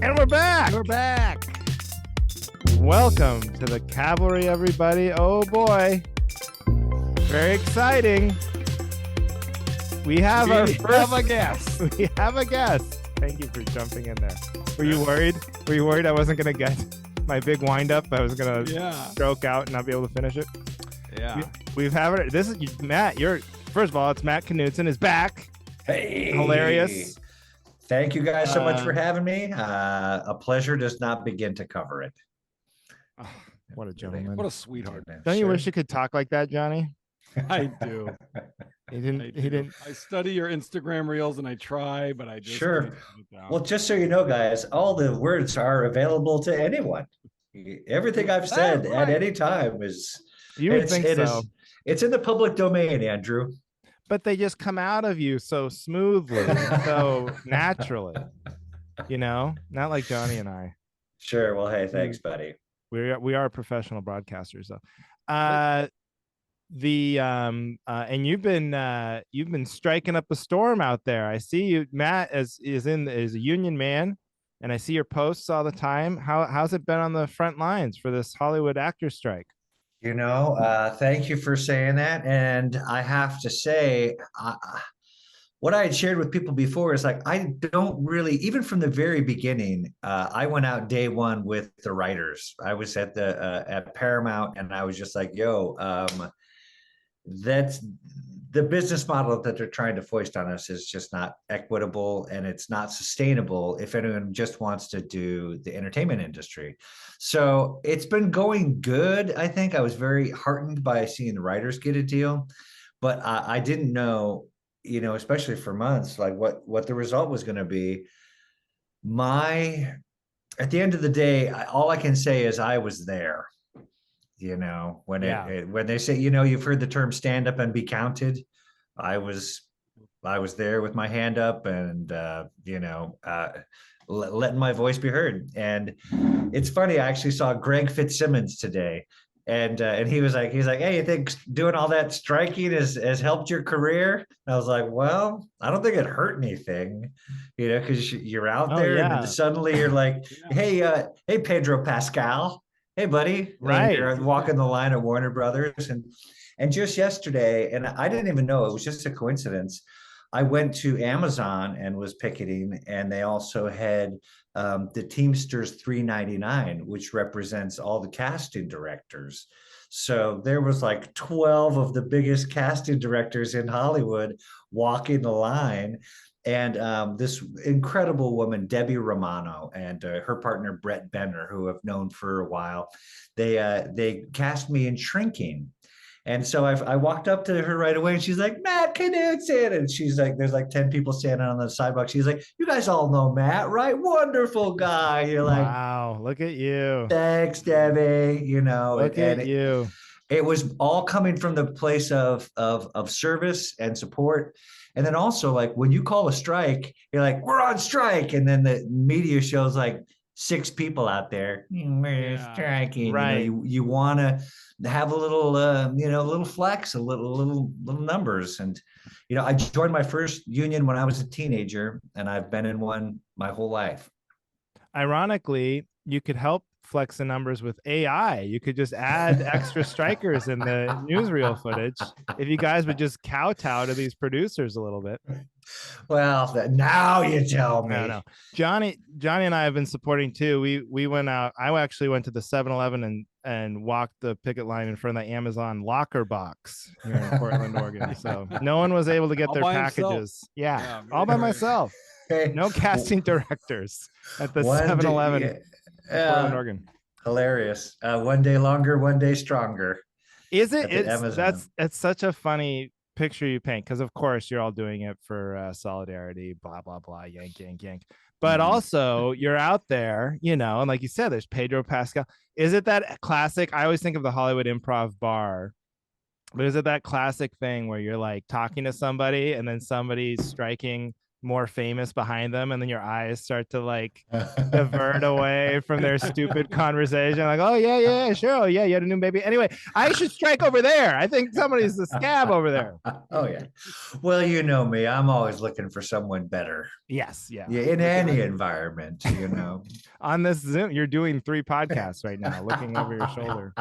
And we're back. We're back. Welcome to the Cavalry, everybody. Oh boy. Very exciting. We have our first a guest. We have a guest. Thank you for jumping in there. Were you worried? Were you worried I wasn't going to get my big wind up? I was going to stroke out and not be able to finish it. Yeah. We've had it. This is Matt. First of all, it's Matt Knudsen is back. Hey. Hilarious. Thank you guys so much for having me. A pleasure does not begin to cover it. Oh, what a gentleman. What a sweetheart. Don't you wish you could talk like that, Johnny? I do. He didn't. I study your Instagram reels and I try, but I just Sure. Well, just so you know, guys, all the words are available to anyone. Everything I've said at any time is. You would think so. It's in the public domain, Andrew. But they just come out of you so smoothly, so naturally. You know, not like Johnny and I. Sure. Well, hey, thanks, buddy. We are professional broadcasters, though. And you've been striking up a storm out there. I see you, Matt, is a union man, and I see your posts all the time. How's it been on the front lines for this Hollywood actor strike? You know, thank you for saying that. And I have to say, what I had shared with people before is like, I don't really, even from the very beginning, I went out day one with the writers. I was at Paramount, and I was just like, yo, that's the business model that they're trying to foist on us is just not equitable, and it's not sustainable if anyone just wants to do the entertainment industry. So it's been going good. I think I was very heartened by seeing the writers get a deal, but I didn't know, you know, especially for months, like what the result was going to be. At the end of the day, all I can say is I was there. You know, when they say, you know, you've heard the term stand up and be counted. I was there with my hand up and, letting my voice be heard. And it's funny. I actually saw Greg Fitzsimmons today, and he's like, hey, you think doing all that striking has helped your career? And I was like, well, I don't think it hurt anything, you know, because you're out there and then suddenly you're like, hey, Pedro Pascal. Hey, buddy. Right. You're walking the line at Warner Brothers. And just yesterday, and I didn't even know, it was just a coincidence. I went to Amazon and was picketing, and they also had the Teamsters 399, which represents all the casting directors. So there was like 12 of the biggest casting directors in Hollywood walking the line. And this incredible woman, Debbie Romano, and her partner, Brett Benner, who I've known for a while, they cast me in Shrinking. And so I walked up to her right away, and she's like, Matt Knudsen. And she's like, there's like 10 people standing on the sidewalk. She's like, you guys all know Matt, right? Wonderful guy. You're like, wow, look at you. Thanks, Debbie. You know, look at you. It was all coming from the place of service and support. And then also, like, when you call a strike, you're like, we're on strike. And then the media shows like 6 people out there. We're striking. Right. You know, you want to have a little, a little flex, a little numbers. And, you know, I joined my first union when I was a teenager, and I've been in one my whole life. Ironically, you could help flex the numbers with AI. You could just add extra strikers in the newsreel footage if you guys would just kowtow to these producers a little bit. Well, now you tell me. No. Johnny and I have been supporting too. We went out. I actually went to the 7-Eleven and walked the picket line in front of the Amazon locker box here in Portland, Oregon. So no one was able to get their packages. Yeah, all by myself. No casting directors at the 7-Eleven. Portland, Oregon. Hilarious. One day longer, one day stronger. Is it? It's such a funny picture you paint, because of course you're all doing it for solidarity, blah blah blah, yank. But also you're out there, you know, and like you said, there's Pedro Pascal. Is it that classic? I always think of the Hollywood Improv bar, but is it that classic thing where you're like talking to somebody and then somebody's striking more famous behind them, and then your eyes start to like divert away from their stupid conversation. Like, oh yeah, sure, oh yeah, you had a new baby. Anyway, I should strike over there. I think somebody's the scab over there. Oh yeah. Well, you know me. I'm always looking for someone better. Yes, yeah. Yeah, in any environment, you know. On this Zoom, you're doing 3 podcasts right now, looking over your shoulder.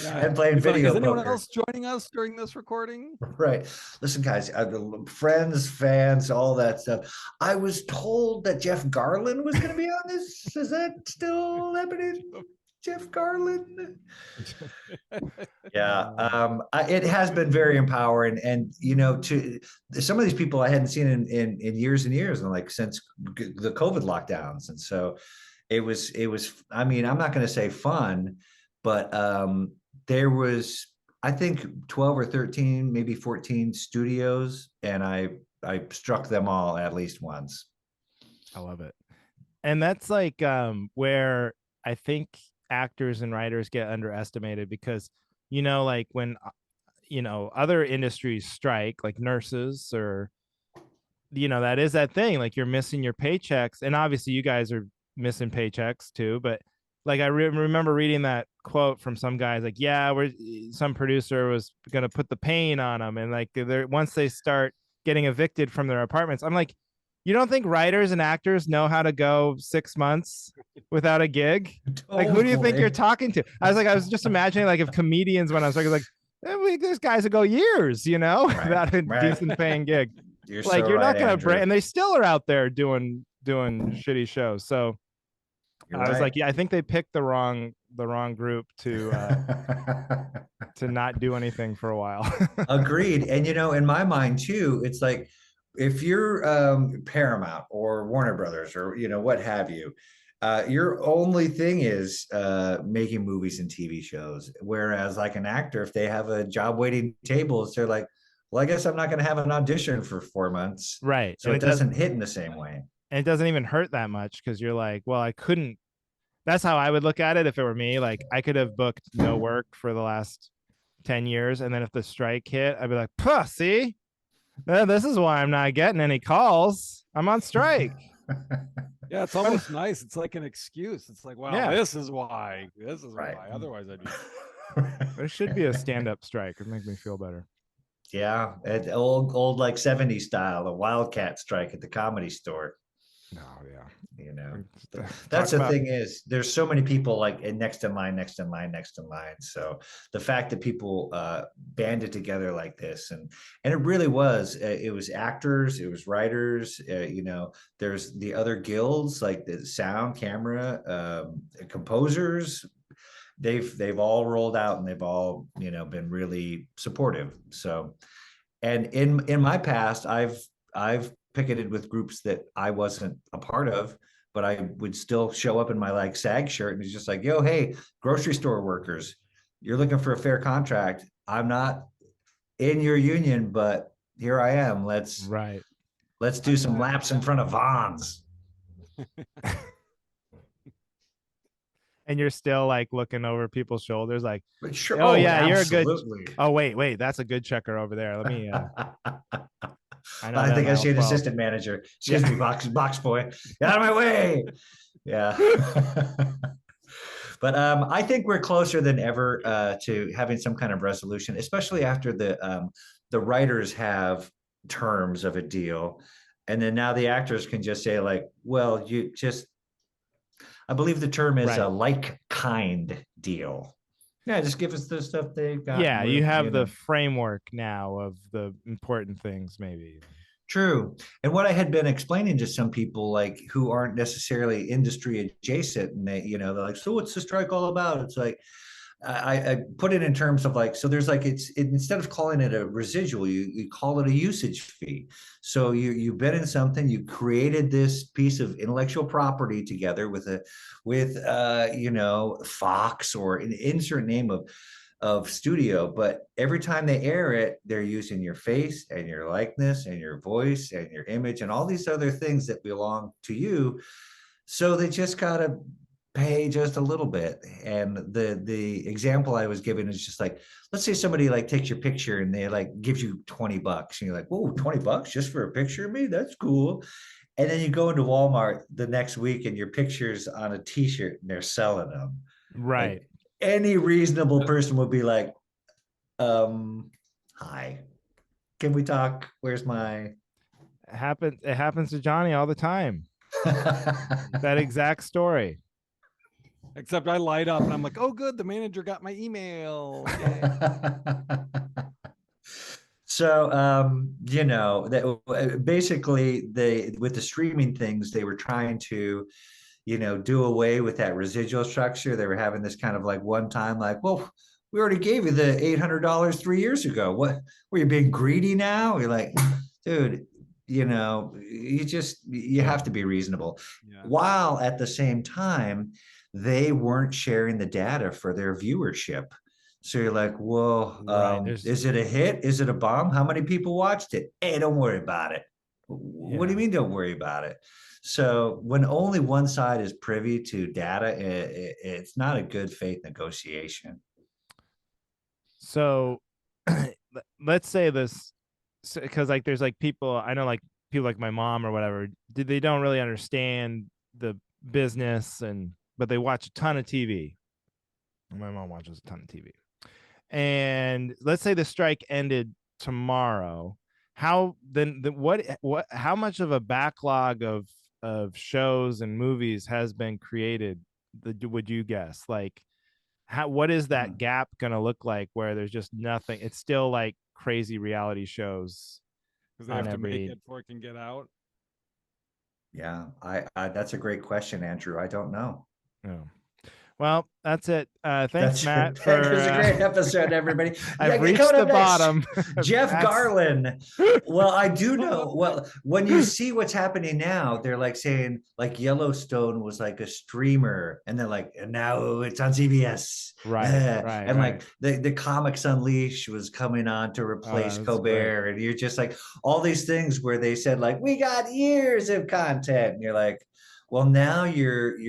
Yeah. And playing You'd be like, video is anyone poker. else joining us during this recording? Right. Listen, guys, friends, fans, all that stuff. I was told that Jeff Garland was going to be on this. Is that still happening? Jeff Garland? Yeah. It has been very empowering. And, you know, to some of these people I hadn't seen in years and years, and like since the COVID lockdowns. And so it was, I mean, I'm not going to say fun, but there was, I think 12 or 13, maybe 14 studios, and I struck them all at least once. I love it. And that's like where I think actors and writers get underestimated, because, you know, like when, you know, other industries strike, like nurses, or, you know, that is that thing, like you're missing your paychecks. And obviously you guys are missing paychecks too, but like I remember reading that quote from some guys, like, yeah, some producer was gonna put the pain on them, and like they're once they start getting evicted from their apartments. I'm like, you don't think writers and actors know how to go 6 months without a gig? Like, who do you think you're talking to? I was just imagining, like, if comedians went on strike, like, there's guys that go years, you know, without a decent paying gig. You're like, so you're right, not gonna Andrew. break, and they still are out there doing shitty shows. So I was like, yeah, I think they picked the wrong group to not do anything for a while. Agreed. And you know, in my mind too, it's like if you're Paramount or Warner Brothers or you know what have you, your only thing is making movies and TV shows. Whereas like an actor, if they have a job waiting tables, they're like, well, I guess I'm not going to have an audition for 4 months. Right. So and it doesn't hit in the same way. And it doesn't even hurt that much, because you're like, well, I couldn't. That's how I would look at it if it were me. Like, I could have booked no work for the last 10 years. And then if the strike hit, I'd be like, puh, see, this is why I'm not getting any calls. I'm on strike. Yeah, it's almost nice. It's like an excuse. It's like, wow, Yeah. this is why. This is Right. why. Otherwise, I'd be. There should be a stand-up strike. It'd make me feel better. Yeah, old like 70s style, a wildcat strike at the Comedy Store. No, yeah. You know, that's the thing is there's so many people like next in line. So the fact that people banded together like this, and it really was, it was actors, it was writers, you know, there's the other guilds like the sound, camera, composers. They've all rolled out, and they've all, you know, been really supportive. So, and in my past, I've picketed with groups that I wasn't a part of, but I would still show up in my like SAG shirt, and it's just like, yo, hey, grocery store workers, you're looking for a fair contract. I'm not in your union, but here I am. Let's do some laps in front of Vons. And you're still like looking over people's shoulders, like, sure. Oh yeah, absolutely. You're a good. Oh wait, that's a good checker over there. Let me. I think I see an assistant manager. Excuse me, box boy. Get out of my way. Yeah. But I think we're closer than ever to having some kind of resolution, especially after the writers have terms of a deal, and then now the actors can just say like, well, you just. I believe the term is a like-kind deal. Yeah, just give us the stuff they've got. Yeah, you have the framework now of the important things, maybe. True. And what I had been explaining to some people, like who aren't necessarily industry adjacent, and they, you know, they're like, so what's the strike all about? It's like, I put it in terms of like, so there's like, instead of calling it a residual, you call it a usage fee. So you've been in something, you created this piece of intellectual property together with you know, Fox or an insert name of studio, but every time they air it, they're using your face and your likeness and your voice and your image and all these other things that belong to you. So they just gotta pay just a little bit. And the example I was given is just like, let's say somebody like takes your picture and they like gives you $20 and you're like, whoa, $20 just for a picture of me? That's cool. And then you go into Walmart the next week and your picture's on a t-shirt and they're selling them. Right. Like any reasonable person would be like, hi, can we talk? Where's my It happens to Johnny all the time. That exact story. Except I light up and I'm like, oh, good. The manager got my email. Yay. So, you know, that basically they with the streaming things, they were trying to, you know, do away with that residual structure. They were having this kind of like one time, like, well, we already gave you the $800 3 years ago. What were you being greedy now? You're like, dude, you know, you have to be reasonable. Yeah. While at the same time, they weren't sharing the data for their viewership. So you're like, well, Right, is it a hit? Is it a bomb? How many people watched it? Hey, don't worry about it. What do you Yeah. mean, don't worry about it? So when only one side is privy to data, it's not a good faith negotiation. So let's say this, because like there's like people I know, like people like my mom or whatever, they don't really understand the business, but they watch a ton of TV. My mom watches a ton of TV. And let's say the strike ended tomorrow. How then what how much of a backlog of shows and movies has been created, would you guess? Like what is that gap going to look like where there's just nothing? It's still like crazy reality shows Because they have to make it before it can get out. Yeah, I that's a great question, Andrew. I don't know. Oh. Well, that's it. Thanks, Matt. That was a great episode, everybody. I've reached the bottom. Jeff Garland. Well, I do know. Well, when you see what's happening now, they're like saying like Yellowstone was like a streamer, and they're like, and now it's on CBS. Right. And like the Comics Unleashed was coming on to replace Colbert, and you're just like all these things where they said like we got years of content, and you're like, well, now you're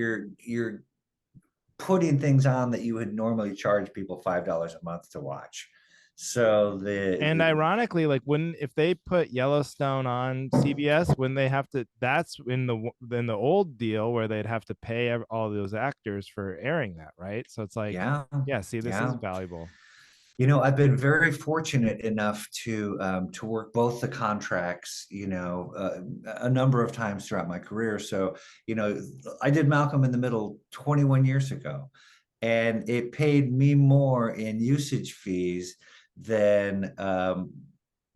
putting things on that you would normally charge people $5 a month to watch. So and ironically, like if they put Yellowstone on CBS, when they have to, that's in the old deal where they'd have to pay all those actors for airing that, right? So it's like, yeah, see, this is valuable. You know, I've been very fortunate enough to work both the contracts, you know, a number of times throughout my career. So, you know, I did Malcolm in the Middle 21 years ago, and it paid me more in usage fees than,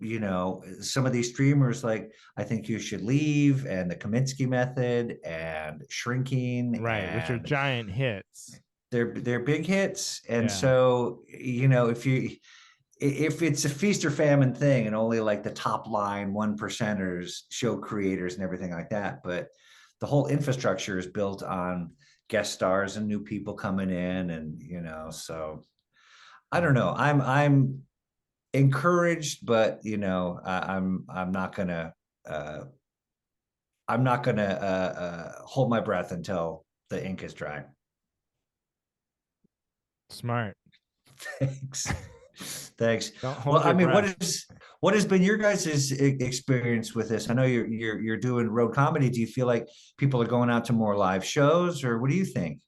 you know, some of these streamers like I Think You Should Leave and the Kaminsky Method and Shrinking, right, which are giant hits. They're big hits. And so, you know, if it's a feast or famine thing and only like the top line 1%ers, show creators and everything like that, but the whole infrastructure is built on guest stars and new people coming in, and you know, so I don't know. I'm encouraged, but you know, I'm not gonna hold my breath until the ink is dry. Smart. Thanks. Thanks. Well, I mean, what has been your guys' experience with this? I know you're doing road comedy. Do you feel like people are going out to more live shows, or what do you think?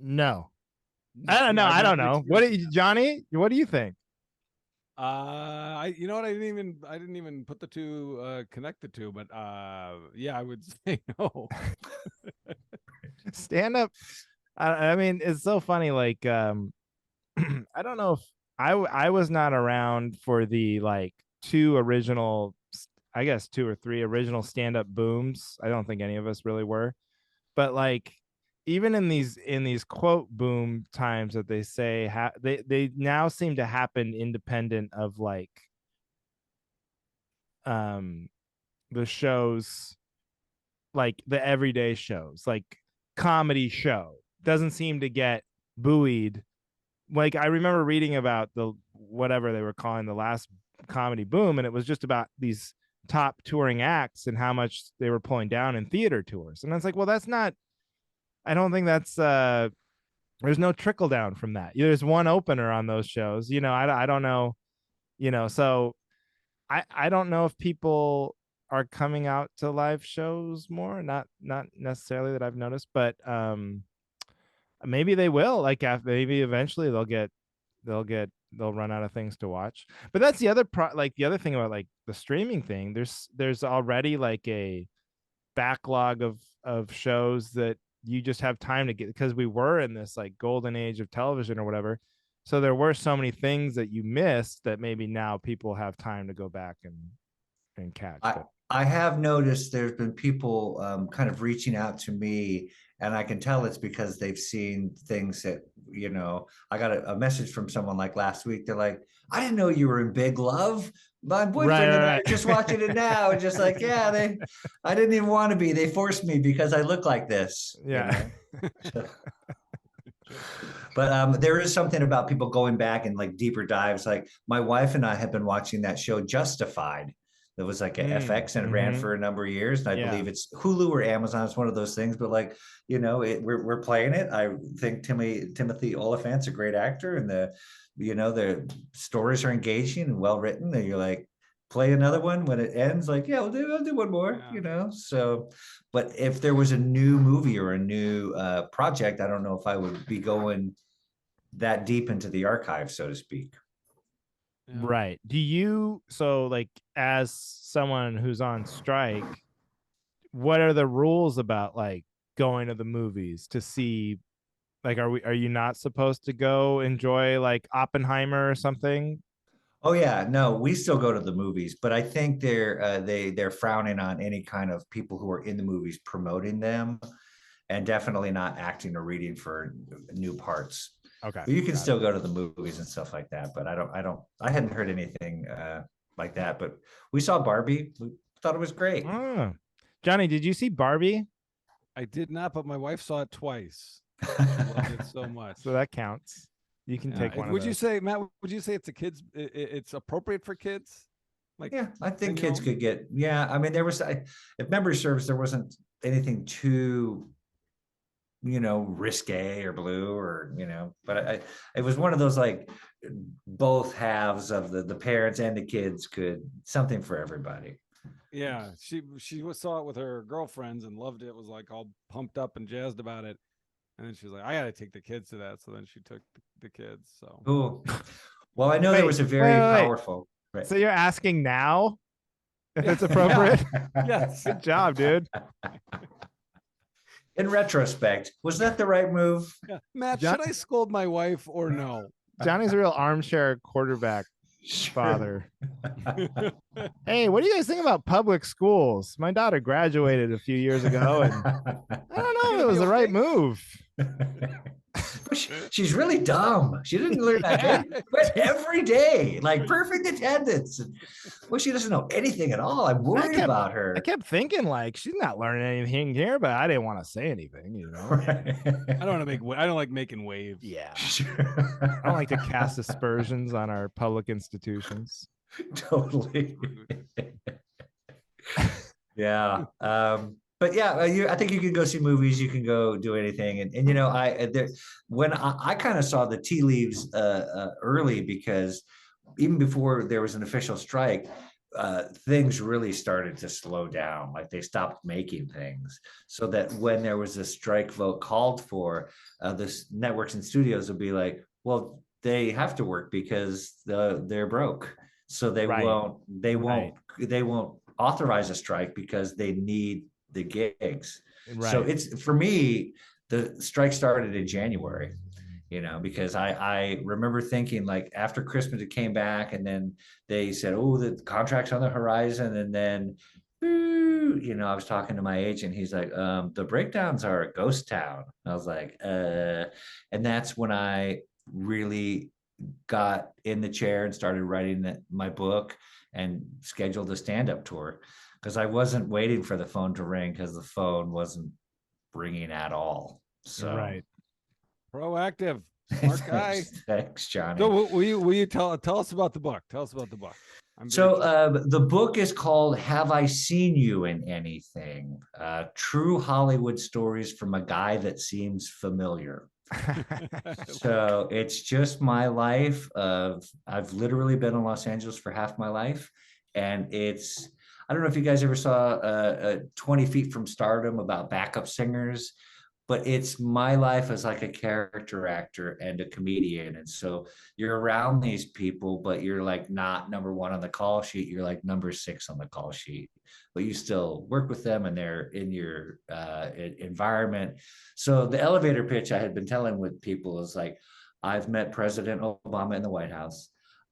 No, I don't know. I don't know. Johnny? What do you think? You know what? I didn't even put the two connect the two, but yeah, I would say no. Stand up. I mean, it's so funny. Like, I don't know if I was not around for the like two or three original stand-up booms. I don't think any of us really were, but like even in these quote boom times that they say they now seem to happen independent of like the shows, like the everyday shows, like comedy show doesn't seem to get buoyed. Like I remember reading about the whatever they were calling the last comedy boom, and it was just about these top touring acts and how much they were pulling down in theater tours. And I was like, well, that's not, I don't think that's there's no trickle down from that. There's one opener on those shows. I don't know, so I don't know if people are coming out to live shows more. Not necessarily that I've noticed, but maybe they will. Like maybe eventually they'll run out of things to watch. But that's the other the other thing about like the streaming thing. There's already like a backlog of shows that you just have time to get, because we were in this like golden age of television or whatever. So there were so many things that you missed that maybe now people have time to go back and catch. I have noticed there's been people kind of reaching out to me, and I can tell it's because they've seen things that, I got a message from someone like last week. They're like, I didn't know you were in Big Love. My boyfriend and I are just watching it now. And just like, yeah, I didn't even want to be. They forced me because I look like this. Yeah. But there is something about people going back and like deeper dives. Like my wife and I have been watching that show Justified. That was like a FX, and it ran for a number of years. And I believe it's Hulu or Amazon. It's one of those things. But like, we're playing it. I think Timothy Oliphant's a great actor, and the stories are engaging and well written. And you're like, play another one when it ends. Like, yeah, I'll do one more. Yeah. So, but if there was a new movie or a new project, I don't know if I would be going that deep into the archive, so to speak. Yeah. Right. So like as someone who's on strike, what are the rules about like going to the movies to see, like, are you not supposed to go enjoy like Oppenheimer or something? Oh yeah, no, we still go to the movies, but I think they're frowning on any kind of people who are in the movies promoting them, and definitely not acting or reading for new parts. Okay. But you can still go to the movies and stuff like that. But I hadn't heard anything like that. But we saw Barbie. We thought it was great. Oh. Johnny, did you see Barbie? I did not, but my wife saw it twice. She loved it so much. So that counts. You can take one. Would you say, Matt? Would you say it's it's appropriate for kids? Like, yeah, I think kids could get. Yeah, I mean, there was, if memory serves, there wasn't anything too, risque or blue or, but it was one of those like both halves of the parents and the kids could, something for everybody. Yeah, she saw it with her girlfriends and loved it. Was like all pumped up and jazzed about it, and then she was like, "I got to take the kids to that." So then she took the kids. So cool. Well, I know there was a very powerful. Right. So you're asking now if it's appropriate? Yes. Good job, dude. In retrospect, was that the right move? Yeah. Matt, should I scold my wife or no? Johnny's a real armchair quarterback father. Hey, what do you guys think about public schools? My daughter graduated a few years ago, and I don't know if it was the right move. She's really dumb. She didn't learn that, but every day, like perfect attendance. Well, she doesn't know anything at all. I'm worried about her. I kept thinking like she's not learning anything here, but I didn't want to say anything. Right. I don't like making waves. Yeah, sure. I don't like to cast aspersions on our public institutions. Totally. Yeah. But yeah, I think you can go see movies. You can go do anything, and when I kind of saw the tea leaves early, because even before there was an official strike, things really started to slow down. Like they stopped making things, so that when there was a strike vote called for, the networks and studios would be like, well, they have to work because they're broke, so they won't authorize a strike because they need the gigs. Right. So it's, for me, the strike started in January, because I remember thinking like after Christmas it came back, and then they said, oh, the contract's on the horizon, and then I was talking to my agent. He's like, the breakdowns are a ghost town. I was like, and that's when I really got in the chair and started writing my book and scheduled a stand-up tour, because I wasn't waiting for the phone to ring, because the phone wasn't ringing at all. So right. Proactive, smart guy. Thanks, Johnny. So will you tell us about the book? Tell us about the book. The book is called Have I Seen You in Anything? True Hollywood Stories from a Guy That Seems Familiar. So it's just my life of, I've literally been in Los Angeles for half my life. And it's, I don't know if you guys ever saw 20 Feet from Stardom about backup singers, but it's my life as like a character actor and a comedian. And so you're around these people, but you're like not number one on the call sheet. You're like number 6 on the call sheet, but you still work with them and they're in your environment. So the elevator pitch I had been telling with people is like, I've met President Obama in the White House.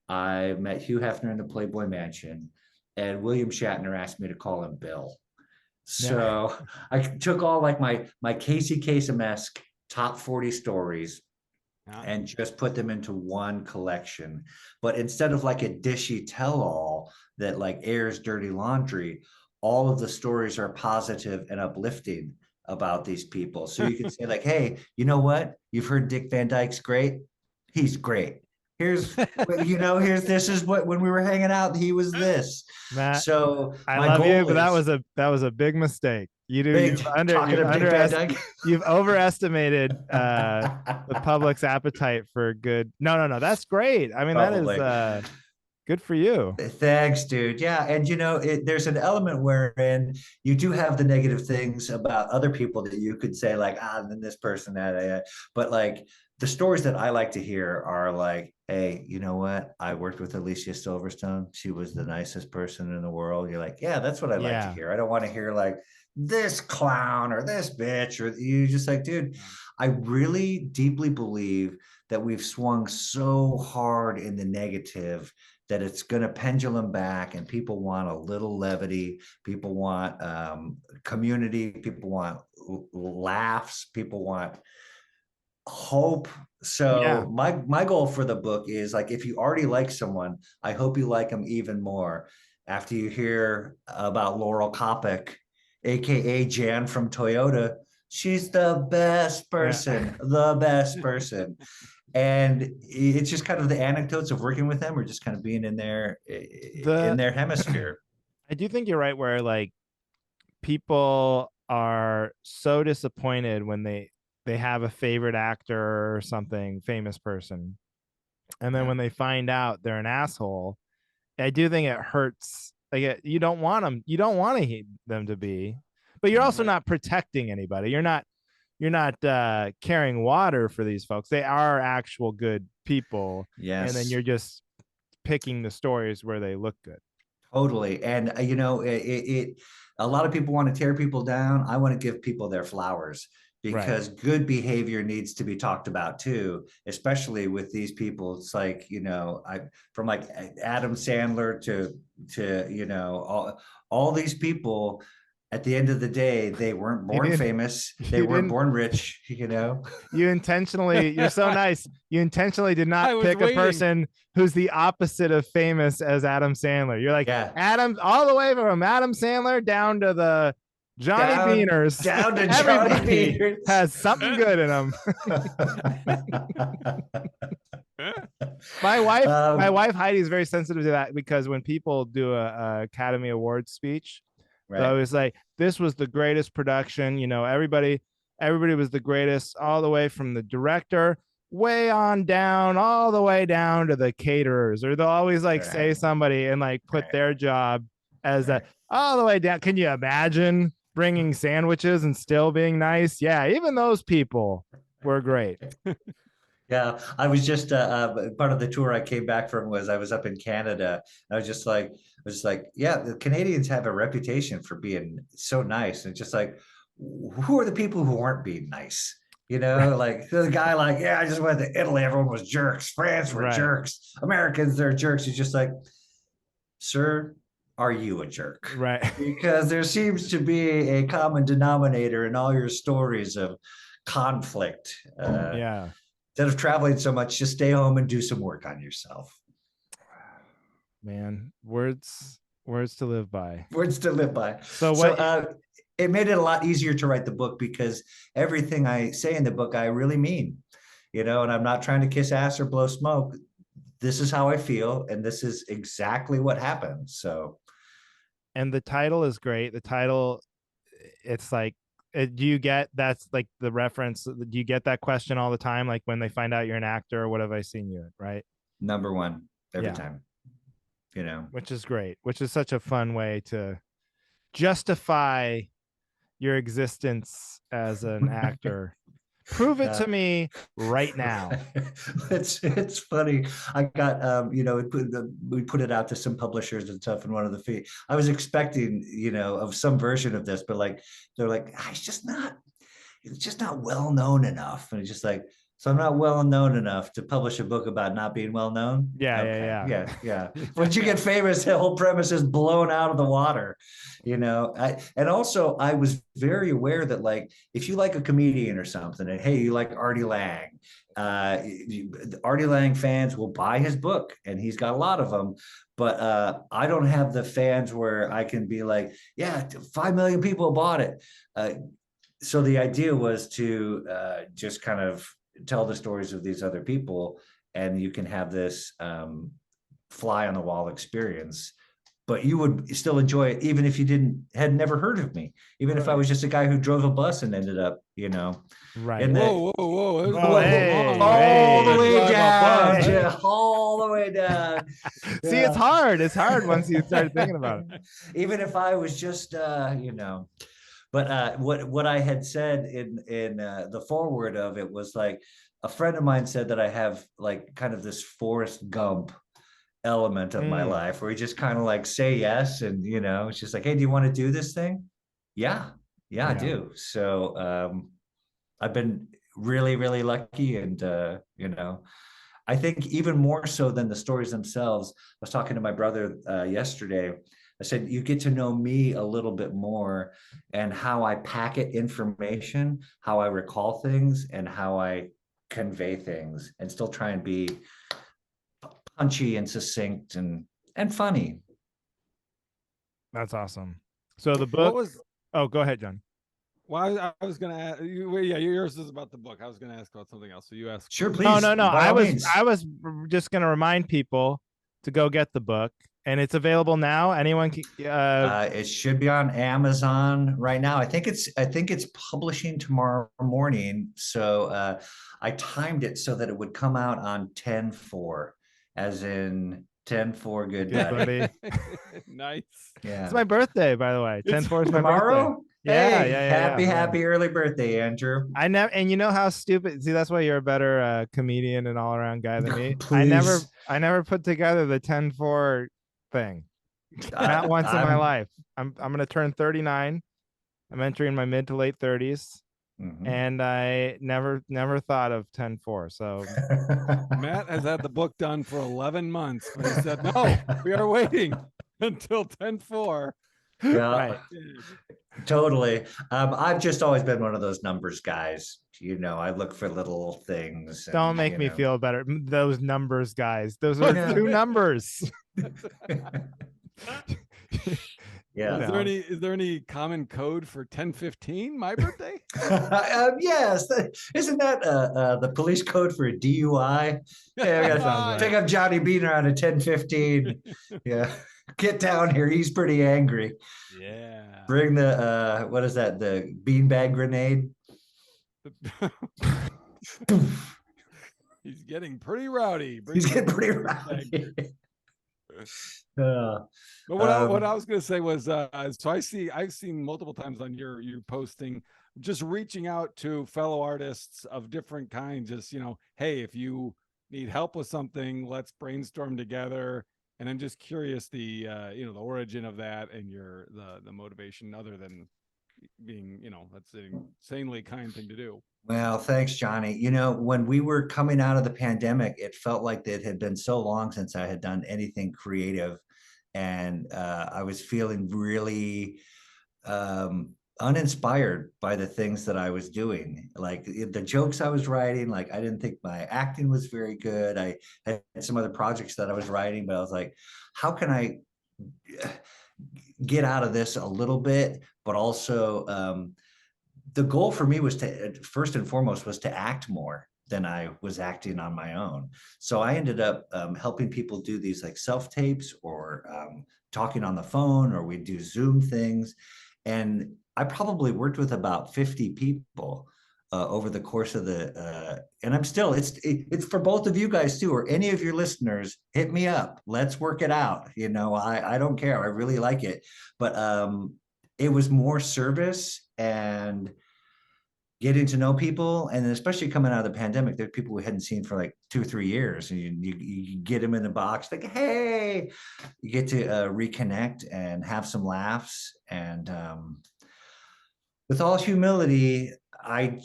I met Hugh Hefner in the Playboy Mansion, and William Shatner asked me to call him Bill. So I took all like my Casey Kasem-esque top 40 stories and just put them into one collection. But instead of like a dishy tell-all that like airs dirty laundry, all of the stories are positive and uplifting about these people. So you can say like, hey, you know what? You've heard Dick Van Dyke's great. He's great. Here's this is what, when we were hanging out, he was this. Matt, so I love you, but that was a big mistake. You've overestimated the public's appetite for good. No, that's great. I mean, Probably. That is good for you. Thanks, dude. Yeah, and there's an element wherein you do have the negative things about other people that you could say like, then this person, that, but like the stories that I like to hear are like, hey, you know what? I worked with Alicia Silverstone. She was the nicest person in the world. You're like, yeah, that's what I like to hear. I don't want to hear like this clown or this bitch, or you just like, dude, I really deeply believe that we've swung so hard in the negative that it's going to pendulum back, and people want a little levity. People want community. People want laughs. People want hope. So my goal for the book is like, if you already like someone, I hope you like them even more after you hear about Laurel Kopic, aka Jan from Toyota. She's the best person, the best person. And it's just kind of the anecdotes of working with them, or just kind of being in their hemisphere. I do think you're right, where like people are so disappointed when they have a favorite actor or something, famous person, and then when they find out they're an asshole, I do think it hurts. Like, you don't want them to be, but you're also not protecting anybody. You're not carrying water for these folks. They are actual good people. Yes. And then you're just picking the stories where they look good. Totally. And a lot of people want to tear people down. I want to give people their flowers, because good behavior needs to be talked about too, especially with these people. It's like, from like Adam Sandler to all these people. At the end of the day, they weren't born famous. They weren't born rich, You intentionally, you're so nice. You intentionally did not pick a person who's the opposite of famous as Adam Sandler. You're like, Adam, all the way from Adam Sandler down to the Johnny Beaners. Down to Johnny Beaners. Has something good in them. My wife Heidi is very sensitive to that, because when people do a Academy Awards speech, so I was like, this was the greatest production, everybody was the greatest, all the way from the director way on down, all the way down to the caterers, or they'll always like say somebody and like put their job as that all the way down. Can you imagine bringing sandwiches and still being nice? Yeah, even those people were great. Yeah, I was just part of the tour I came back from was I was up in Canada. I was just like, yeah, the Canadians have a reputation for being so nice. And just like, who are the people who aren't being nice? Like the guy like, I just went to Italy. Everyone was jerks. France were jerks. Americans, they're jerks. He's just like, sir, are you a jerk? Right. Because there seems to be a common denominator in all your stories of conflict. Instead of traveling so much, just stay home and do some work on yourself. Man, words to live by. Words to live by. So it made it a lot easier to write the book, because everything I say in the book, I really mean, and I'm not trying to kiss ass or blow smoke. this is how I feel, and this is exactly what happened. So, And the title is great. The title, it's like, do you get, that's like the reference? Do you get that question all the time? Like when they find out you're an actor, or what have I seen you in, right? number one every Yeah. time, you know. Which is great, which is such a fun way to justify your existence as an actor. Prove it to me right now. It's funny. I got you know, we put it out to some publishers and stuff, and one of the fee. I was expecting, you know, of some version of this, but like they're like, "Ah, it's just not well known enough." And it's just like, so I'm not well known enough to publish a book about not being well known. Yeah, Okay. yeah. Yeah. Once you get famous, the whole premise is blown out of the water, you know. And also I was very aware that, like, if you like a comedian or something, and hey, you like Artie Lang, Artie Lang fans will buy his book, and he's got a lot of them. But I don't have the fans where I can be like, yeah, 5 million people bought it. So the idea was to just kind of tell the stories of these other people, and you can have this fly on the wall experience, but you would still enjoy it even if you had never heard of me, even if I was just a guy who drove a bus and ended up, you know, Right. in the, Oh, hey, all the hey. way down, Hey. Jeff, all the way down. See, it's hard. It's hard once you start thinking about it. Even if I was just, you know. But what I had said in the foreword of it was like, a friend of mine said that I have like kind of this Forrest Gump element of my life, where you just kind of like say yes, and you know, it's just like, hey, do you want to do this thing? Yeah, I do. So I've been really, really lucky, and you know, I think even more so than the stories themselves. I was talking to my brother yesterday. I said, you get to know me a little bit more, and how I packet information, how I recall things, and how I convey things, and still try and be punchy and succinct and funny. That's awesome. So the What book. was? Oh, go ahead, John. Well, I was gonna ask you. Yeah, yours is about the book. I was gonna ask about something else. So you asked. Sure, first. please. No. By all means. I was just gonna remind people to go get the book, and it's available now. Anyone can. It should be on Amazon right now. I think it's publishing tomorrow morning. So I timed it so that it would come out on 10/4, as in 10/4 good buddy. Nice. Yeah. It's my birthday, by the way. 10/4 is my birthday. Tomorrow? Yeah, Hey, yeah. happy early birthday, Andrew. I never, and you know how stupid. See, that's why you're a better comedian and all around guy than me. Please. I never put together the 10/4 thing. Not once in my life. I'm gonna turn 39. I'm entering my mid to late 30s, and I never thought of 10/4. So Matt has had the book done for 11 months, but he said, no, we are waiting until 10/4. Yeah, right. Totally. I've just always been one of those numbers guys. You know, I look for little things. Don't make me feel better. Those numbers, guys. Those are two numbers. Yeah. Is there any common code for 10/15? My birthday? Yes. Isn't that the police code for a DUI? Yeah, we gotta pick up Johnny Beehner on a 10/15. Yeah. Get down here. He's pretty angry. Yeah. Bring the what is that? The beanbag grenade. He's getting pretty rowdy. He's getting pretty rowdy. But what I was going to say was, so I've seen multiple times on your posting, just reaching out to fellow artists of different kinds. Just, you know, hey, if you need help with something, let's brainstorm together. And I'm just curious the the origin of that, and the motivation, other than being, that's an insanely kind thing to do. Well, thanks, Johnny. You know, when we were coming out of the pandemic, it felt like it had been so long since I had done anything creative. And I was feeling really uninspired by the things that I was doing. Like the jokes I was writing, like I didn't think my acting was very good. I had some other projects that I was writing, but I was like, how can I get out of this a little bit? But also, the goal for me was to, first and foremost, was to act more. than I was acting on my own. So I ended up helping people do these like self tapes or talking on the phone, or we do Zoom things. And I probably worked with about 50 people over the course of and I'm still, it's for both of you guys too, or any of your listeners, hit me up. Let's work it out. You know, I don't care. I really like it. But it was more service and getting to know people, and especially coming out of the pandemic, there are people we hadn't seen for like 2 or 3 years, and you get them in the box, like, hey, you get to reconnect and have some laughs. And with all humility, I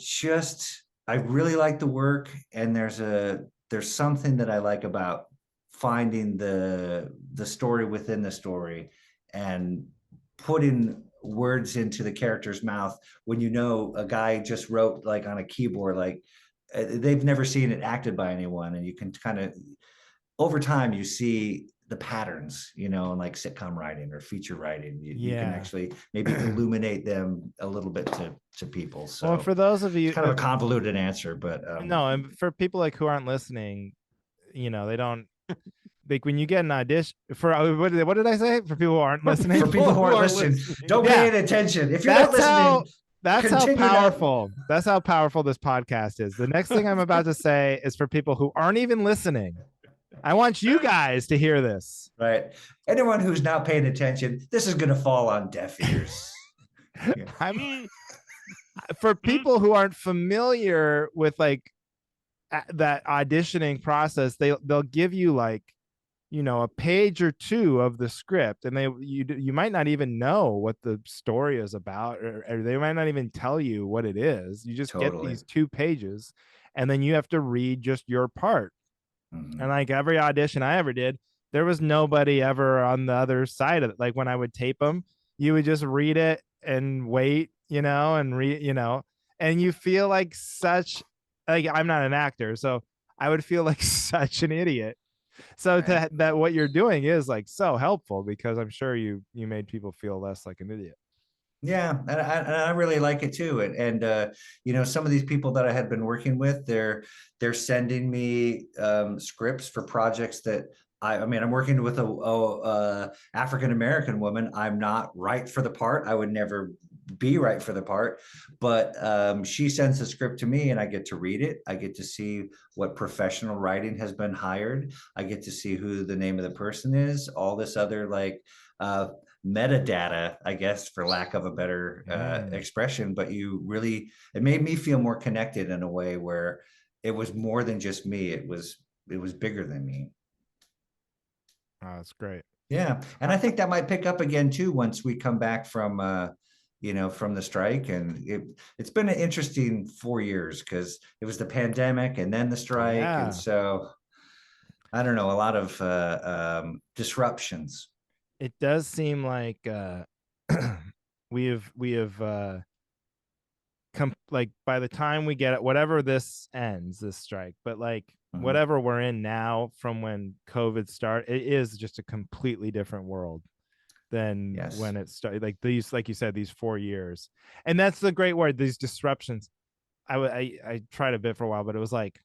really like the work, and there's something that I like about finding the story within the story and putting words into the character's mouth when you know a guy just wrote like on a keyboard, like they've never seen it acted by anyone, and you can kind of over time you see the patterns, you know, in like sitcom writing or feature writing. You can actually maybe illuminate them a little bit to people. So well, for those of you, it's kind of a convoluted answer, but no, and for people like who aren't listening, you know, they don't like when you get an audition for what did I say? For people who aren't listening, for people who aren't listening, don't pay any attention. If you're not listening, that's how powerful. That's how powerful this podcast is. The next thing I'm about to say is for people who aren't even listening. I want you guys to hear this. Right. Anyone who's not paying attention, this is going to fall on deaf ears. Yeah. For people who aren't familiar with like that auditioning process, they'll give you like, you know, a page or two of the script, and you might not even know what the story is about, or they might not even tell you what it is. You just get these 2 pages, and then you have to read just your part. And like every audition I ever did, there was nobody ever on the other side of it. Like when I would tape them, you would just read it and wait, you know, and and you feel like like I'm not an actor, so I would feel like such an idiot. So that what you're doing is like so helpful, because I'm sure you made people feel less like an idiot. Yeah, and I really like it too. And you know, some of these people that I had been working with, they're sending me scripts for projects that I mean, I'm working with a African American woman. I'm not right for the part. I would never be right for the part, but she sends the script to me, and I get to read it. I get to see what professional writing has been hired. I get to see who the name of the person is. All this other like metadata, I guess, for lack of a better expression. But it made me feel more connected in a way where it was more than just me. It was bigger than me. Oh, that's great. Yeah. And I think that might pick up again too once we come back from you know, from the strike. And it's been an interesting 4 years, because it was the pandemic and then the strike. Yeah. And so I don't know, a lot of disruptions. It does seem like we have like by the time we get it, whatever this ends, this strike, but like whatever we're in now from when COVID started, it is just a completely different world than when it started. Like these, like you said, these 4 years, and that's the great word, these disruptions. I tried a bit for a while, but it was like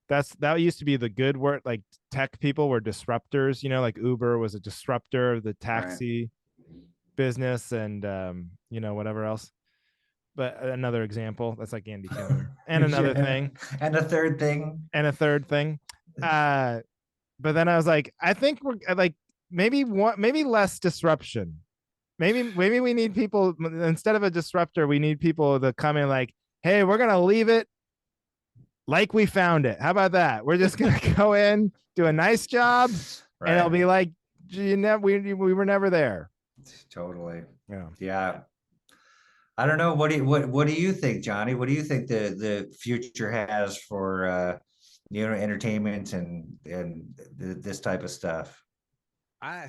that used to be the good word. Like tech people were disruptors, you know, like Uber was a disruptor of the taxi business, and you know, whatever else. But another example, that's like Andy Kim. And another thing. And a third thing. And a third thing. But then I was like, I think we're like maybe less disruption. Maybe we need people, instead of a disruptor, we need people to come in like, hey, we're gonna leave it like we found it. How about that? We're just gonna go in, do a nice job, and it'll be like, we were never there. Totally. Yeah. Yeah. I don't know. What do you think, Johnny? What do you think the future has for you know, entertainment and this type of stuff? I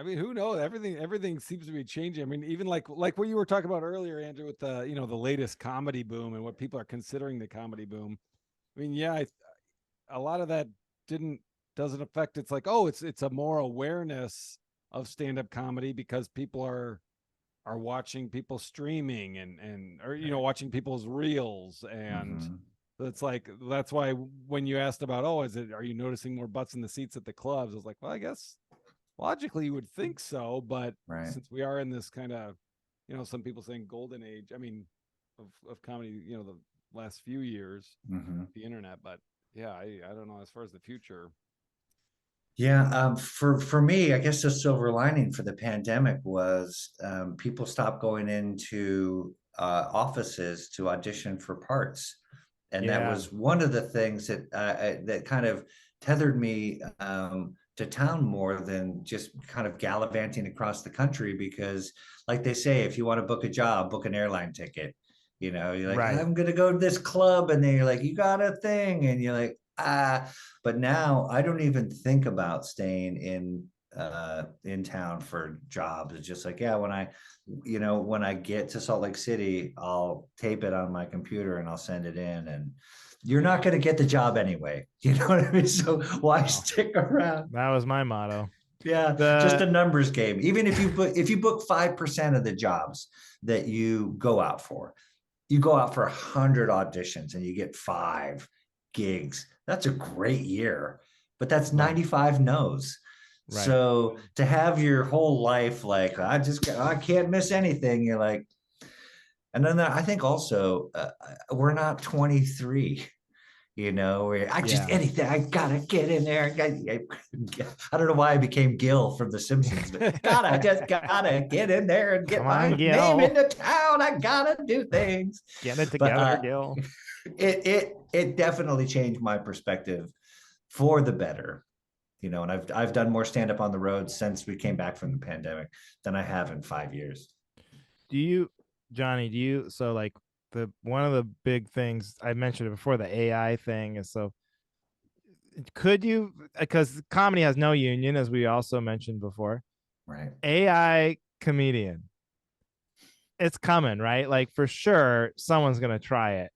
mean, who knows? Everything seems to be changing. I mean, even like what you were talking about earlier, Andrew, with the, you know, the latest comedy boom and what people are considering the comedy boom. I mean, yeah, a lot of that doesn't affect. It's like, oh, it's a more awareness of stand-up comedy because people are watching people streaming and or, you know, watching people's reels, and It's like, that's why when you asked about, oh, are you noticing more butts in the seats at the clubs? I was like, well, I guess logically you would think so, but Right. since we are in this kind of, some people saying golden age, I mean, of comedy, the last few years, the internet, but yeah, I don't know as far as the future. Yeah, for me, I guess the silver lining for the pandemic was people stopped going into offices to audition for parts, and that Yeah. was one of the things that that kind of tethered me to town more than just kind of gallivanting across the country. Because, like they say, if you want to book a job, book an airline ticket. You're like, Right. I'm gonna go to this club, and then you're like, you got a thing, and you're like, ah. But now I don't even think about staying in town for jobs. It's just like, yeah, when I get to Salt Lake City, I'll tape it on my computer and I'll send it in. And you're not going to get the job anyway. You know what I mean? So why stick around? That was my motto. Yeah, just a numbers game. Even if you book 5% of the jobs that you go out for, you go out for 100 auditions and you get 5 gigs. That's a great year, but that's 95 no's. Right. So to have your whole life like, I can't miss anything, you're like, and then I think also we're not 23. Where I just anything, I gotta get in there. I don't know why I became Gil from The Simpsons, but I just gotta get in there and get my name into town. I gotta do things. Get it together, Gil. It definitely changed my perspective for the better. And I've done more stand-up on the road since we came back from the pandemic than I have in 5 years. Johnny, so like one of the big things I mentioned it before, the AI thing is, so could you, because comedy has no union, as we also mentioned before, right? AI comedian, it's coming, right? Like for sure someone's gonna try it,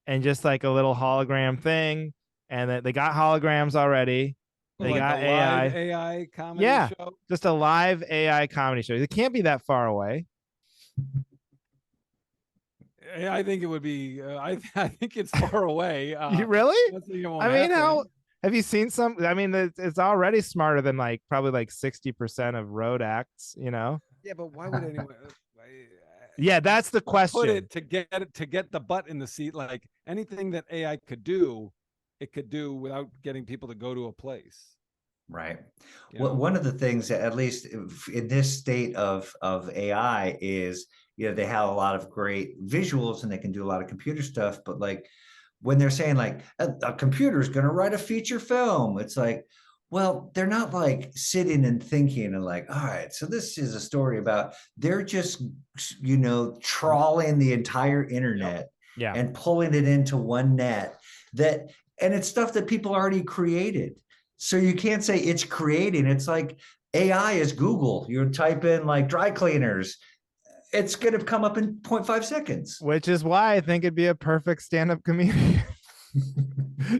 and just like a little hologram thing, and that they got holograms already. They like got a live AI comedy show. Just a live AI comedy show. It can't be that far away. I think it would be. I think it's far away. You really? I mean, how have you seen some? I mean, it's already smarter than probably 60% of road acts. Yeah, but why would anyone? Yeah, that's the question. Put it to get the butt in the seat. Like anything that AI could do, it could do without getting people to go to a place. Right. Well, one of the things that, at least in this state of AI, is they have a lot of great visuals and they can do a lot of computer stuff, but like when they're saying like a computer is going to write a feature film, it's like, well, they're not like sitting and thinking and like, all right, so this is a story about, they're just trawling the entire internet and pulling it into one net, and it's stuff that people already created. So you can't say it's creating. It's like AI is Google. You type in like dry cleaners, it's going to come up in 0.5 seconds. Which is why I think it'd be a perfect stand-up comedian.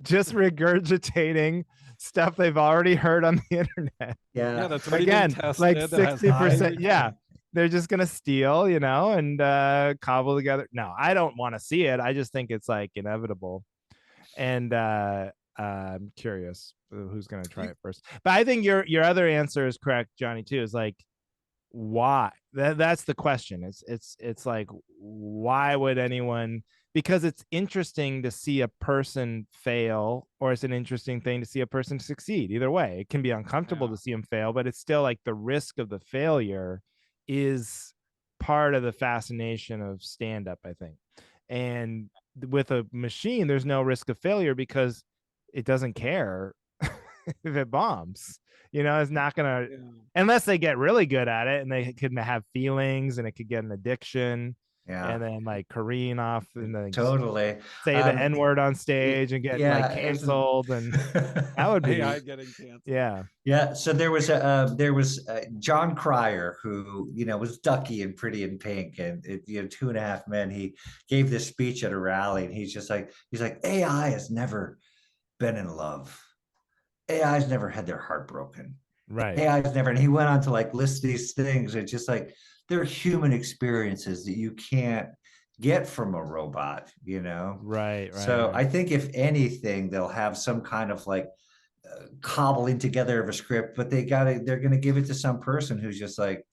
Just regurgitating stuff they've already heard on the internet. Yeah, that's again, like 60%. Yeah, they're just gonna steal, and cobble together. No, I don't want to see it. I just think it's like inevitable, and I'm curious who's gonna try it first. But I think your other answer is correct, Johnny. Too, is like, why? That's the question. It's like, why would anyone? Because it's interesting to see a person fail, or it's an interesting thing to see a person succeed. Either way, it can be uncomfortable to see them fail, but it's still like the risk of the failure is part of the fascination of stand-up, I think. And with a machine, there's no risk of failure because it doesn't care if it bombs. It's not gonna, unless they get really good at it and they could have feelings and it could get an addiction. And then like careen off and then totally say the N-word on stage and get like canceled, and that would be getting canceled. Yeah. So there was John Cryer, who was Ducky and Pretty in Pink, and 2.5 Men. He gave this speech at a rally, and he's like, AI has never been in love. AI's never had their heart broken. Right. AI's never, and he went on to like list these things. It's just like, they're human experiences that you can't get from a robot, you know? Right. So Right. I think if anything, they'll have some kind of like cobbling together of a script, but they're going to give it to some person who's just like,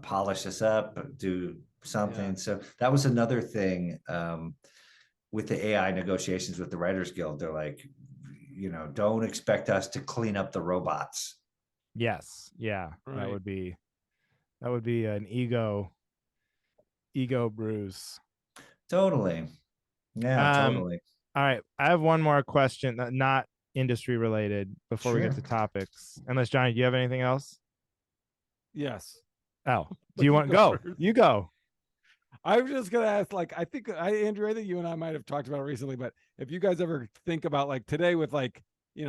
polish this up, do something. Yeah. So that was another thing with the AI negotiations with the Writers Guild. They're like, don't expect us to clean up the robots. Yes. Yeah. Right. That would be an ego bruise. Totally. Yeah, totally. All right. I have one more question, not industry related, before we get to Sure. topics. Unless, Johnny, do you have anything else? Yes. Oh, do But you you want to go go? first. You go. I was just gonna ask, like, Andrew, I think you and I might have talked about it recently, but if you guys ever think about like today with like,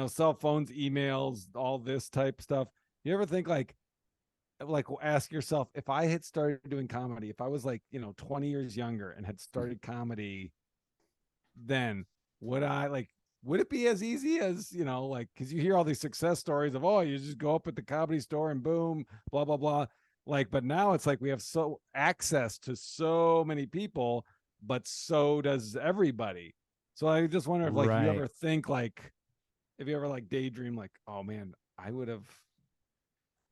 cell phones, emails, all this type stuff, you ever think like ask yourself, if I had started doing comedy, if I was like, 20 years younger and had started comedy then, would it be as easy as, like, because you hear all these success stories of, oh, you just go up at the comedy store and boom, blah, blah, blah. Like, but now it's like we have so access to so many people, but so does everybody. So I just wonder if like you Right. ever think like, if you ever like daydream like, oh man, I would have,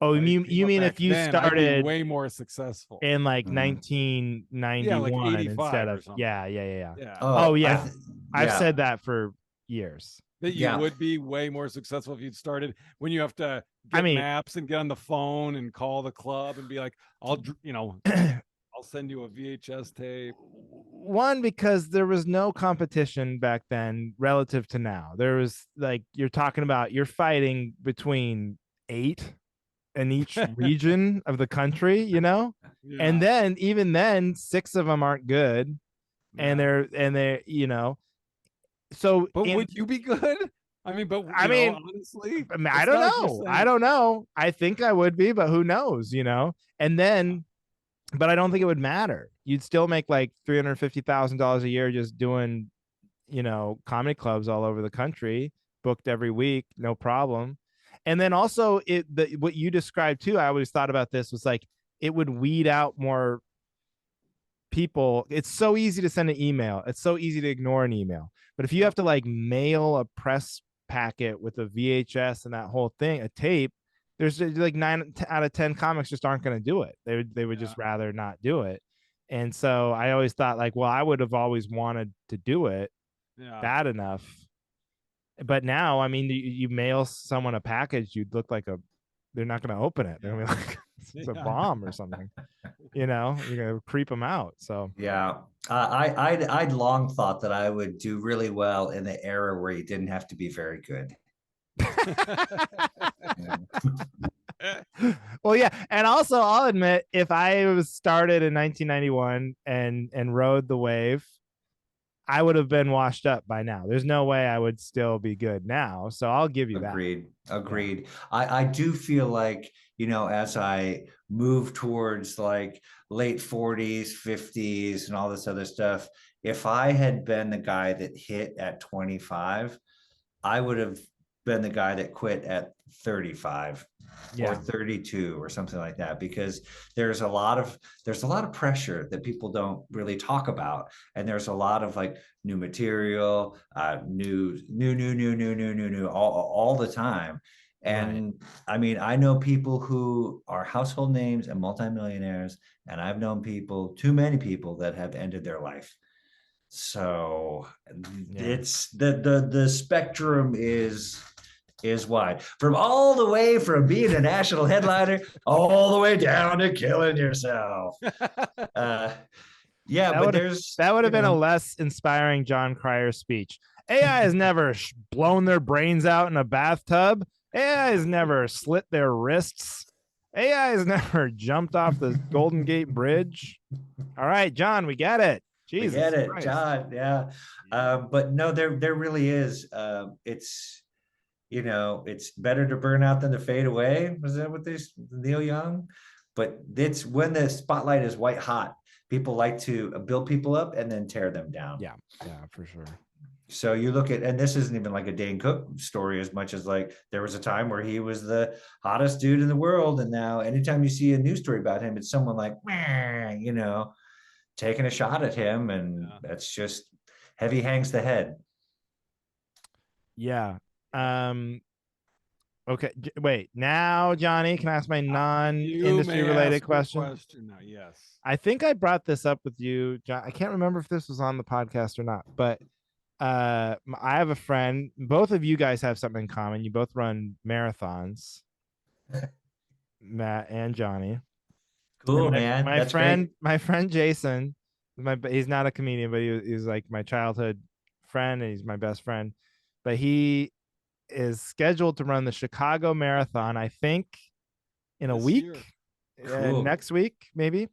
Oh, if I came you up mean back if you then, I'd be started way more successful. in like Mhm. Yeah, like 1991 85 instead or of something. yeah. Yeah. Oh Oh, yeah. I've yeah, said that for years. That you yeah. would be way more successful if you'd started when you have to I get mean, maps and get on the phone and call the club and be like, I'll send you a VHS tape. one, because there was no competition back then relative to now. There was like, you're fighting between 8 in each region of the country, and Yeah. then even then 6 of them aren't good, and Yeah. they're so But would you be good? I mean, but I mean, honestly, I it's don't not like you're know. I saying, don't know. I think I would be, but who knows, And then, but I don't think it would matter. You'd still make like $350,000 a year just doing, comedy clubs all over the country, booked every week, no problem. And then also what you described too, I always thought about this was like it would weed out more people. It's so easy to send an email. It's so easy to ignore an email. But if you have to like mail a press packet with a VHS and that whole thing, a tape, there's like 9 out of 10 comics just aren't going to do it. They would yeah, just rather not do it. And so I always thought like, well, I would have always wanted to do it yeah, bad enough. But now, I mean, you mail someone a package, you'd look like they're not going to open it. They're going to be like, it's a yeah. bomb or something. You're going to creep them out. So Yeah, I'd long thought that I would do really well in the era where you didn't have to be very good. Yeah. well, yeah, and also I'll admit, if I was started in 1991 and rode the wave, I would have been washed up by now. There's no way I would still be good now. So I'll give you that. Agreed. I do feel like, as I move towards like late 40s, 50s, and all this other stuff, if I had been the guy that hit at 25, I would have been the guy that quit at 35 or 32 or something like that, because there's a lot of pressure that people don't really talk about, and there's a lot of like new material, new all the time. And right. I mean, I know people who are household names and multimillionaires, and I've known too many people that have ended their life. So it's the spectrum is wide, from all the way from being a national headliner all the way down to killing yourself. Yeah, but that would have been a less inspiring John Cryer speech. AI has never blown their brains out in a bathtub. AI has never slit their wrists. AI has never jumped off the Golden Gate Bridge. All right, John, we get it. Jesus we get it, Christ. John. Yeah, but no, there really is. It's it's better to burn out than to fade away. Was that what Neil Young? But it's when the spotlight is white hot, people like to build people up and then tear them down. Yeah, for sure. So you look at, and this isn't even like a Dane Cook story as much as like there was a time where he was the hottest dude in the world, and now anytime you see a news story about him, it's someone like, taking a shot at him, and that's just heavy hangs the head. Yeah. Okay. Wait. Now, Johnny, can I ask my non-industry related question? Now. Yes. I think I brought this up with you, John. I can't remember if this was on the podcast or not, but I have a friend. Both of you guys have something in common. You both run marathons, Matt and Johnny. Cool, and man. That's great. My friend Jason, he's not a comedian, but he's like my childhood friend, and he's my best friend. But he is scheduled to run the Chicago Marathon, I think, in a week, Cool. next week, maybe.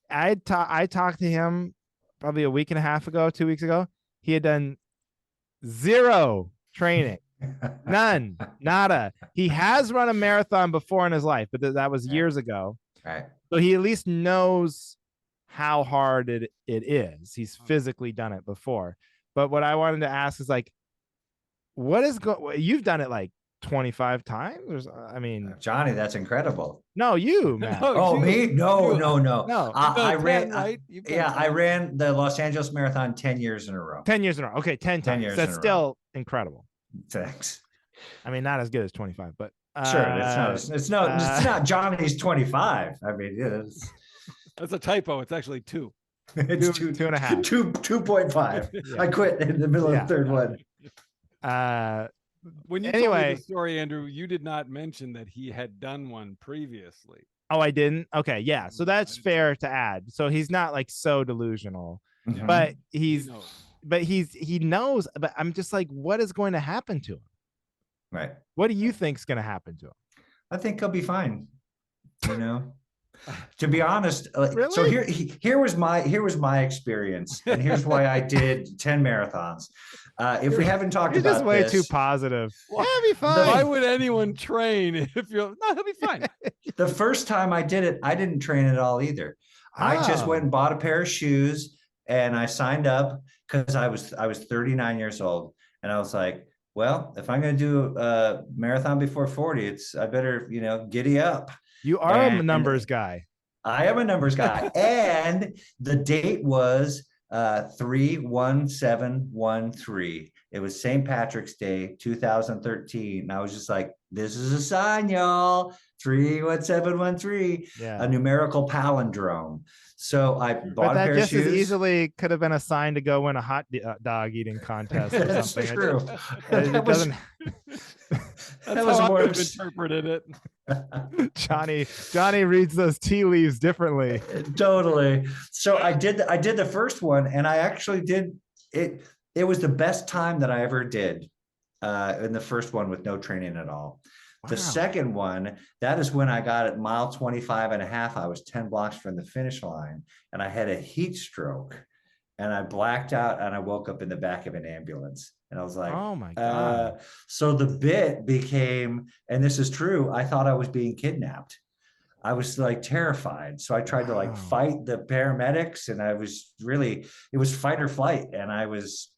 I talked to him probably a week and a half ago, 2 weeks ago. He had done zero training, none, nada. He has run a marathon before in his life, but that was years ago. Right. So he at least knows how hard it is. He's physically done it before. But what I wanted to ask is like, you've done it like 25 times? I mean, Johnny, that's incredible. No, you, Matt. Me? No. I ran. Right? I ran the Los Angeles Marathon 10 years in a row. 10 years in a row. Okay, 10 times. That's still incredible. Thanks. I mean, not as good as 25, but sure, it's not Johnny's 25. I mean, that's a typo. It's actually 2. It's 2.5. 2.5. Yeah. I quit in the middle of the third one. When you told me the story, Andrew, you did not mention that he had done one previously. Oh, I didn't? Okay, yeah. So that's fair to add. So he's not like so delusional, Mhm. but he knows. But I'm just like, what is going to happen to him? Right. What do you think's going to happen to him? I think he'll be fine. You know, to be honest. Really? So here was my experience, and here's why I did 10 marathons. If we haven't talked about just way this, too positive. Yeah, it'll be fine. Why would anyone train if you're no? He'll be fine. The first time I did it, I didn't train at all either. I just went and bought a pair of shoes, and I signed up because I was 39 years old, and I was like, well, if I'm going to do a marathon before 40, I better, giddy up. You are a numbers guy. I am a numbers guy. And the date was 3/17/13. It was St. Patrick's Day, 2013. And I was just like, this is a sign, y'all. 3/17/13. Yeah. A numerical palindrome. So I bought a pair of shoes. But that just as easily could have been a sign to go win a hot dog eating contest or That's something. True. It doesn't. That was more interpreted it. Johnny reads those tea leaves differently. Totally. So I did the first one, and I actually did it. It was the best time that I ever did in the first one with no training at all. Wow. The second one, that is when I got at mile 25.5. I was 10 blocks from the finish line, and I had a heat stroke, and I blacked out, and I woke up in the back of an ambulance. And I was like, oh my God. So the bit became, and this is true, I thought I was being kidnapped. I was like terrified. So I tried to like fight the paramedics, and it was fight or flight. And I was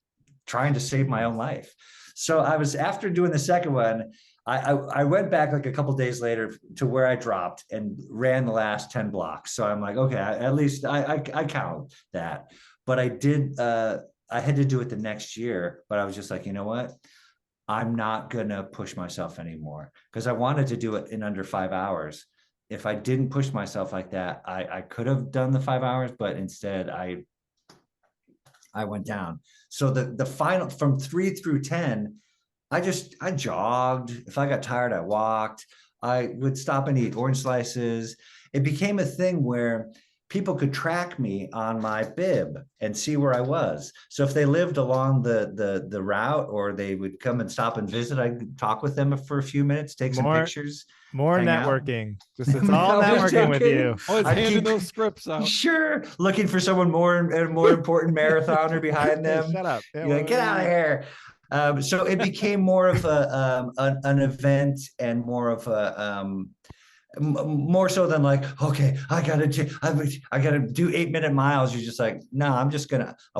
trying to save my own life. So after doing the second one, I went back like a couple of days later to where I dropped and ran the last 10 blocks. So I'm like, okay, at least I count that. But I had to do it the next year, but I was just like, you know what? I'm not going to push myself anymore, because I wanted to do it in under 5 hours. If I didn't push myself like that, I could have done the 5 hours, but instead I went down. So the final from 3 through 10, I jogged. If I got tired, I walked. I would stop and eat orange slices. It became a thing where people could track me on my bib and see where I was. So if they lived along the route, or they would come and stop and visit, I'd talk with them for a few minutes, take some pictures. More networking. Just it's all networking with you. Always handing those scripts out. Sure. Looking for someone more important marathoner behind them. Shut up. Yeah, like, get out of here. So it became more of an event, and more of more so than like, okay, I gotta do 8-minute miles. You're just like, no, I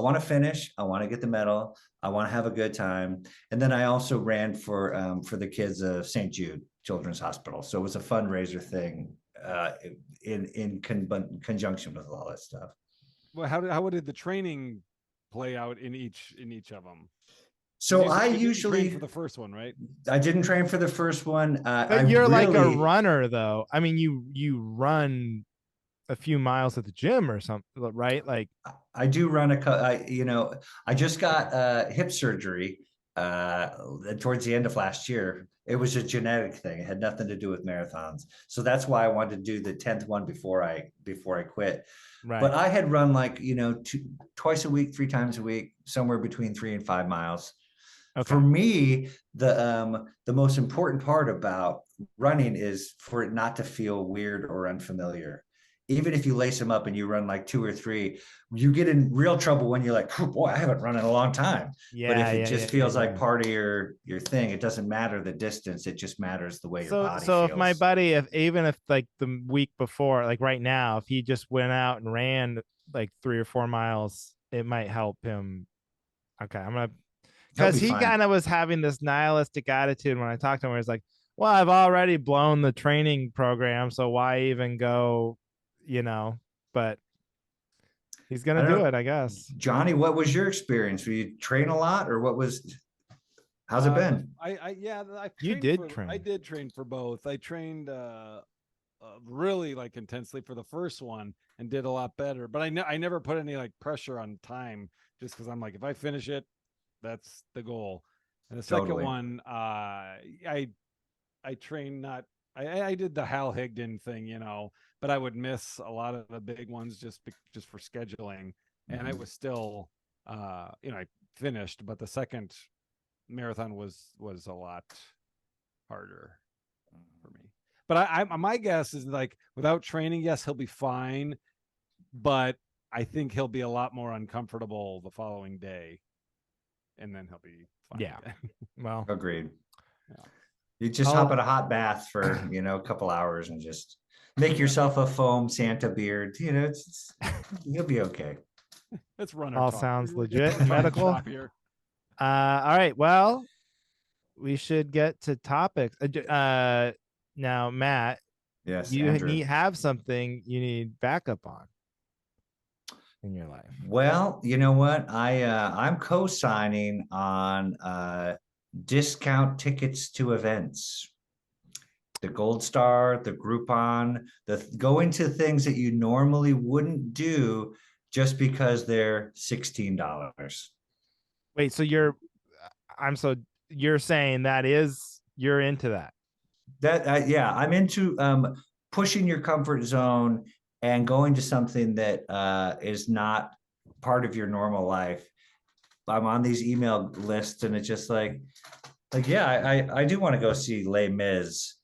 want to finish. I want to get the medal. I want to have a good time. And then I also ran for the kids of St. Jude Children's Hospital. So it was a fundraiser thing in conjunction with all that stuff. well, how did the training play out in each of them? So You I didn't train usually, for the first one, right? I didn't train for the first one. But I you're like a really, runner, though. I mean, you run a few miles at the gym or something, right? Like, I do run I just got hip surgery uh, towards the end of last year. It was a genetic thing. It had nothing to do with marathons. So that's why I wanted to do the 10th one before I quit. But right. I had run like, twice a week, 3 times a week, somewhere between 3 and 5 miles. Okay. For me, the most important part about running is for it not to feel weird or unfamiliar. Even if you lace them up and you run like 2 or 3, you get in real trouble when you're like, oh, boy, I haven't run in a long time. But Yeah. if it Yeah. just feels like part of your thing, it doesn't matter the distance. It just matters the way your body So if my feels. buddy, if even if like the week before, like right now, if he just went out and ran like 3 or 4 miles, it might help him. Okay, I'm gonna, He'll because be he fine. kind of was having this nihilistic attitude when I talked to him, where he's like, "Well, I've already blown the training program, so why even go?" You know, but he's I gonna don't do know. it, I guess. Johnny, what was your experience? Were you train a lot or how's it been? You did train. I did train for both. I trained really like intensely for the first one and did a lot better. But I never put any like pressure on time, just because I'm like, if I finish it, that's the goal. And the second Totally. one, I trained not. I did the Hal Higdon thing, but I would miss a lot of the big ones just for scheduling, and it was still, I finished, but the second marathon was a lot harder for me. But I my guess is like without training, yes, he'll be fine, but I think he'll be a lot more uncomfortable the following day, and then he'll be fine. Yeah. Well, Agreed. Yeah. You just hop in a hot bath for, a couple hours and just make yourself a foam Santa beard. You'll be okay. Let's run all talk. sounds We're legit trying to medical. shop here. All right. Well, we should get to topics. Now, Matt, Yes, you Andrew. have something you need backup on in your life. Well, you know what? I'm co-signing on discount tickets to events. The Gold Star, the Groupon, going to things that you normally wouldn't do just because they're $16. Wait, so you're saying you're into that? Yeah, I'm into pushing your comfort zone and going to something that is not part of your normal life. I'm on these email lists, and it's just yeah, I do want to go see Les Mis,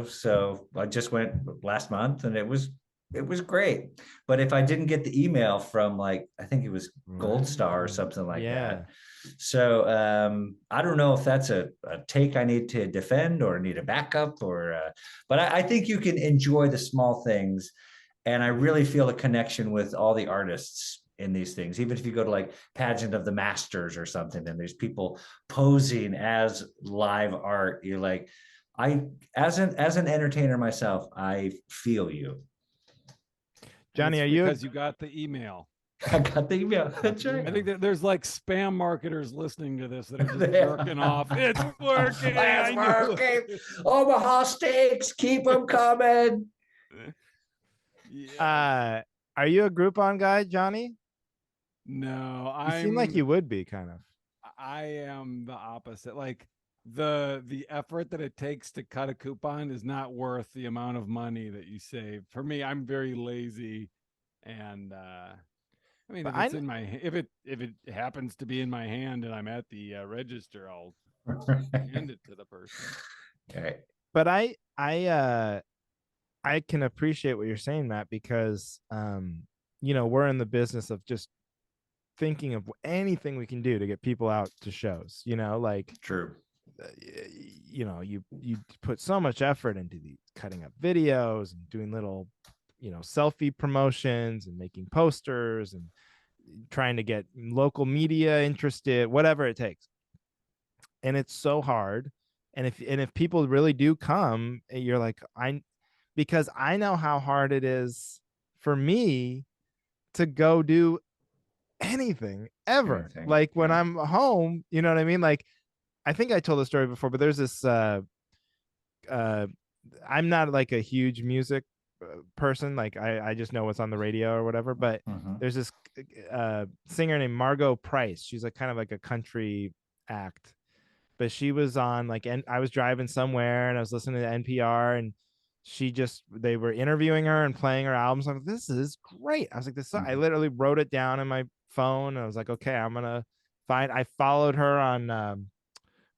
So I just went last month, and it was great. But if I didn't get the email from I think it was Gold Star or something like that. So I don't know if that's a take I need to defend or need a backup but I think you can enjoy the small things. And I really feel a connection with all the artists in these things. Even if you go to Pageant of the Masters or something, and there's people posing as live art, you're like, as an entertainer myself, I feel you. Johnny, are you? Because you got the email. I got the email. That's right. I think that there's spam marketers listening to this that are just jerking off. It's working. It's working. Omaha Steaks, keep them coming. Yeah. Are you a Groupon guy, Johnny? No, you seem like you would be kind of. I am the opposite. The effort that it takes to cut a coupon is not worth the amount of money that you save. For me, I'm very lazy, and I mean, if it happens to be in my hand and I'm at the register, I'll hand it to the person. Okay. But I can appreciate what you're saying, Matt, because we're in the business of just thinking of anything we can do to get people out to shows. True. You put so much effort into the cutting up videos and doing little selfie promotions and making posters and trying to get local media interested, whatever it takes. And it's so hard. And if people really do come, you're like, because I know how hard it is for me to go do anything ever. Anything, Like when yeah. I'm home, you know what I mean? Like I think I told the story before, but there's this I'm not like a huge music person. Like I just know what's on the radio or whatever, but Mhm. there's this singer named Margot Price. She's like kind of like a country act, but she was on like, and I was driving somewhere and I was listening to NPR, and they were interviewing her and playing her albums. I'm like, this is great. I was like, this, I literally wrote it down in my phone. And I was like, okay, I followed her on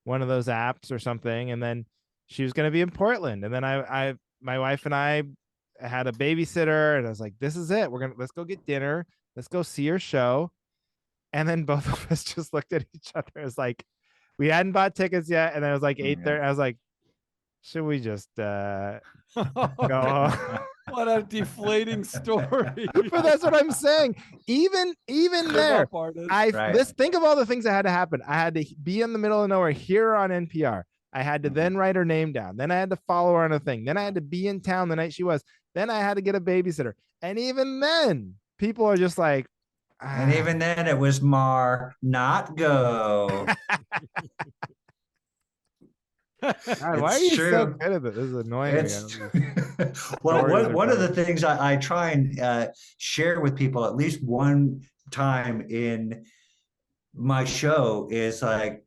one of those apps or something. And then she was going to be in Portland. And then my wife and I had a babysitter, and I was like, this is it. Let's go get dinner. Let's go see her show. And then both of us just looked at each other. It was like, we hadn't bought tickets yet. And then it was like 8:30. I was like, should we just go? What a deflating story. But that's what I'm saying. Even there, let's think of all the things that had to happen. I had to be in the middle of nowhere, hear her on NPR. I had to then write her name down. Then I had to follow her on a thing. Then I had to be in town the night she was. Then I had to get a babysitter. And even then, people are just like, and even then it was not go. God, why are you so good at it? This is annoying. Well, one of the things I try and share with people at least one time in my show is like,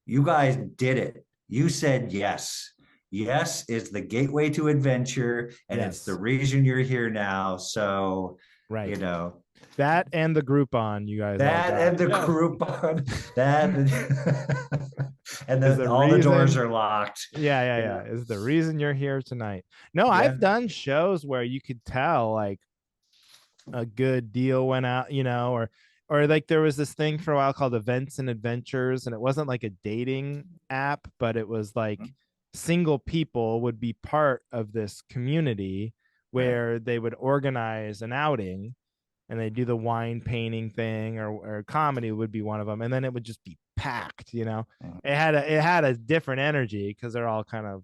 you guys did it. You said yes. Yes is the gateway to adventure, and it's the reason you're here now. So, you know, that and the Groupon, you guys. That and the Groupon. That and then all the doors are locked. Yeah. Is the reason you're here tonight. No, I've done shows where you could tell like a good deal went out, you know, or like there was this thing for a while called Events and Adventures, and it wasn't like a dating app, but it was like single people would be part of this community where they would organize an outing, and they do the wine painting thing, or comedy would be one of them, and then it would just be packed. You know, it had a different energy because they're all kind of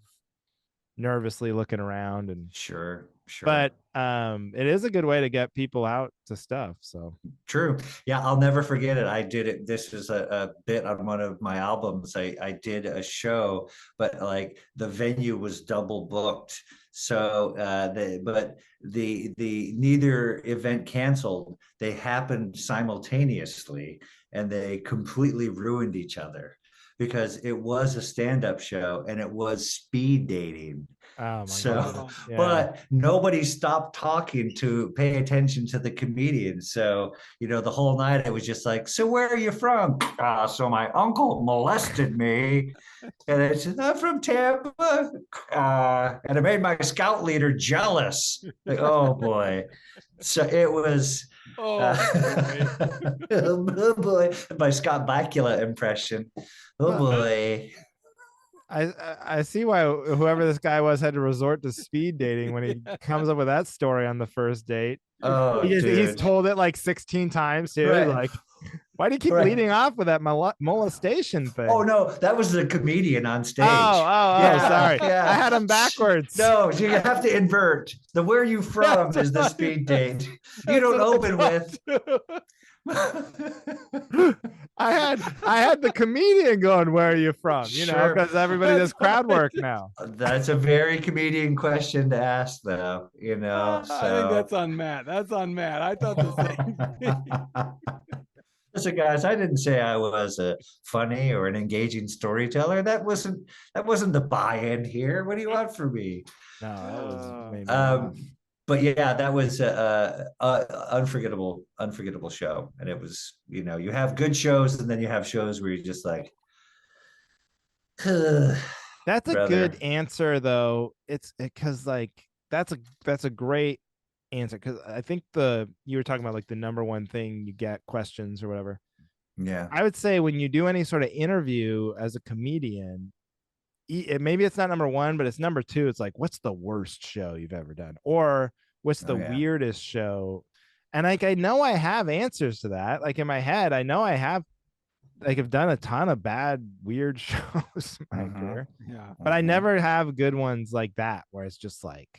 nervously looking around and sure. But it is a good way to get people out to stuff. So true. Yeah, I'll never forget it. I did it. This is a bit on one of my albums. I did a show, but like the venue was double booked. So the neither event canceled. They happened simultaneously, and they completely ruined each other because it was a stand-up show and it was speed dating. Oh my God. But nobody stopped talking to pay attention to the comedian. So, you know, the whole night I was just like, so where are you from? So my uncle molested me. And I said, I'm from Tampa. And I made my scout leader jealous. Like, oh boy. So it was oh boy. My Scott Bakula impression. Oh boy. I see why whoever this guy was had to resort to speed dating when he comes up with that story on the first date. Oh, he's told it like 16 times too. Right. Like, why do you keep leading off with that molestation thing? Oh no, that was the comedian on stage. Sorry. I had him backwards. No, you have to invert. The where you from is the speed date. You don't open with. I had the comedian going, where are you from? You know, because everybody does crowd work now. That's a very comedian question to ask, though. You know, I think that's on Matt. That's on Matt. I thought the same thing. Listen, guys, I didn't say I was a funny or an engaging storyteller. That wasn't the buy-in here. What do you want from me? No, that was maybe but yeah, that was a unforgettable show. And it was, you know, you have good shows and then you have shows where you're just like, that's a good answer though. It's because like that's a great answer, because I think you were talking about like the number one thing you get questions or whatever. Yeah, I would say when you do any sort of interview as a comedian, maybe it's not number one, but it's number two. It's like, what's the worst show you've ever done, or what's the weirdest show? And like, I know I have answers to that. Like in my head, I know I have, like, I've done a ton of bad, weird shows in my career. Yeah, but I never have good ones like that, where it's just like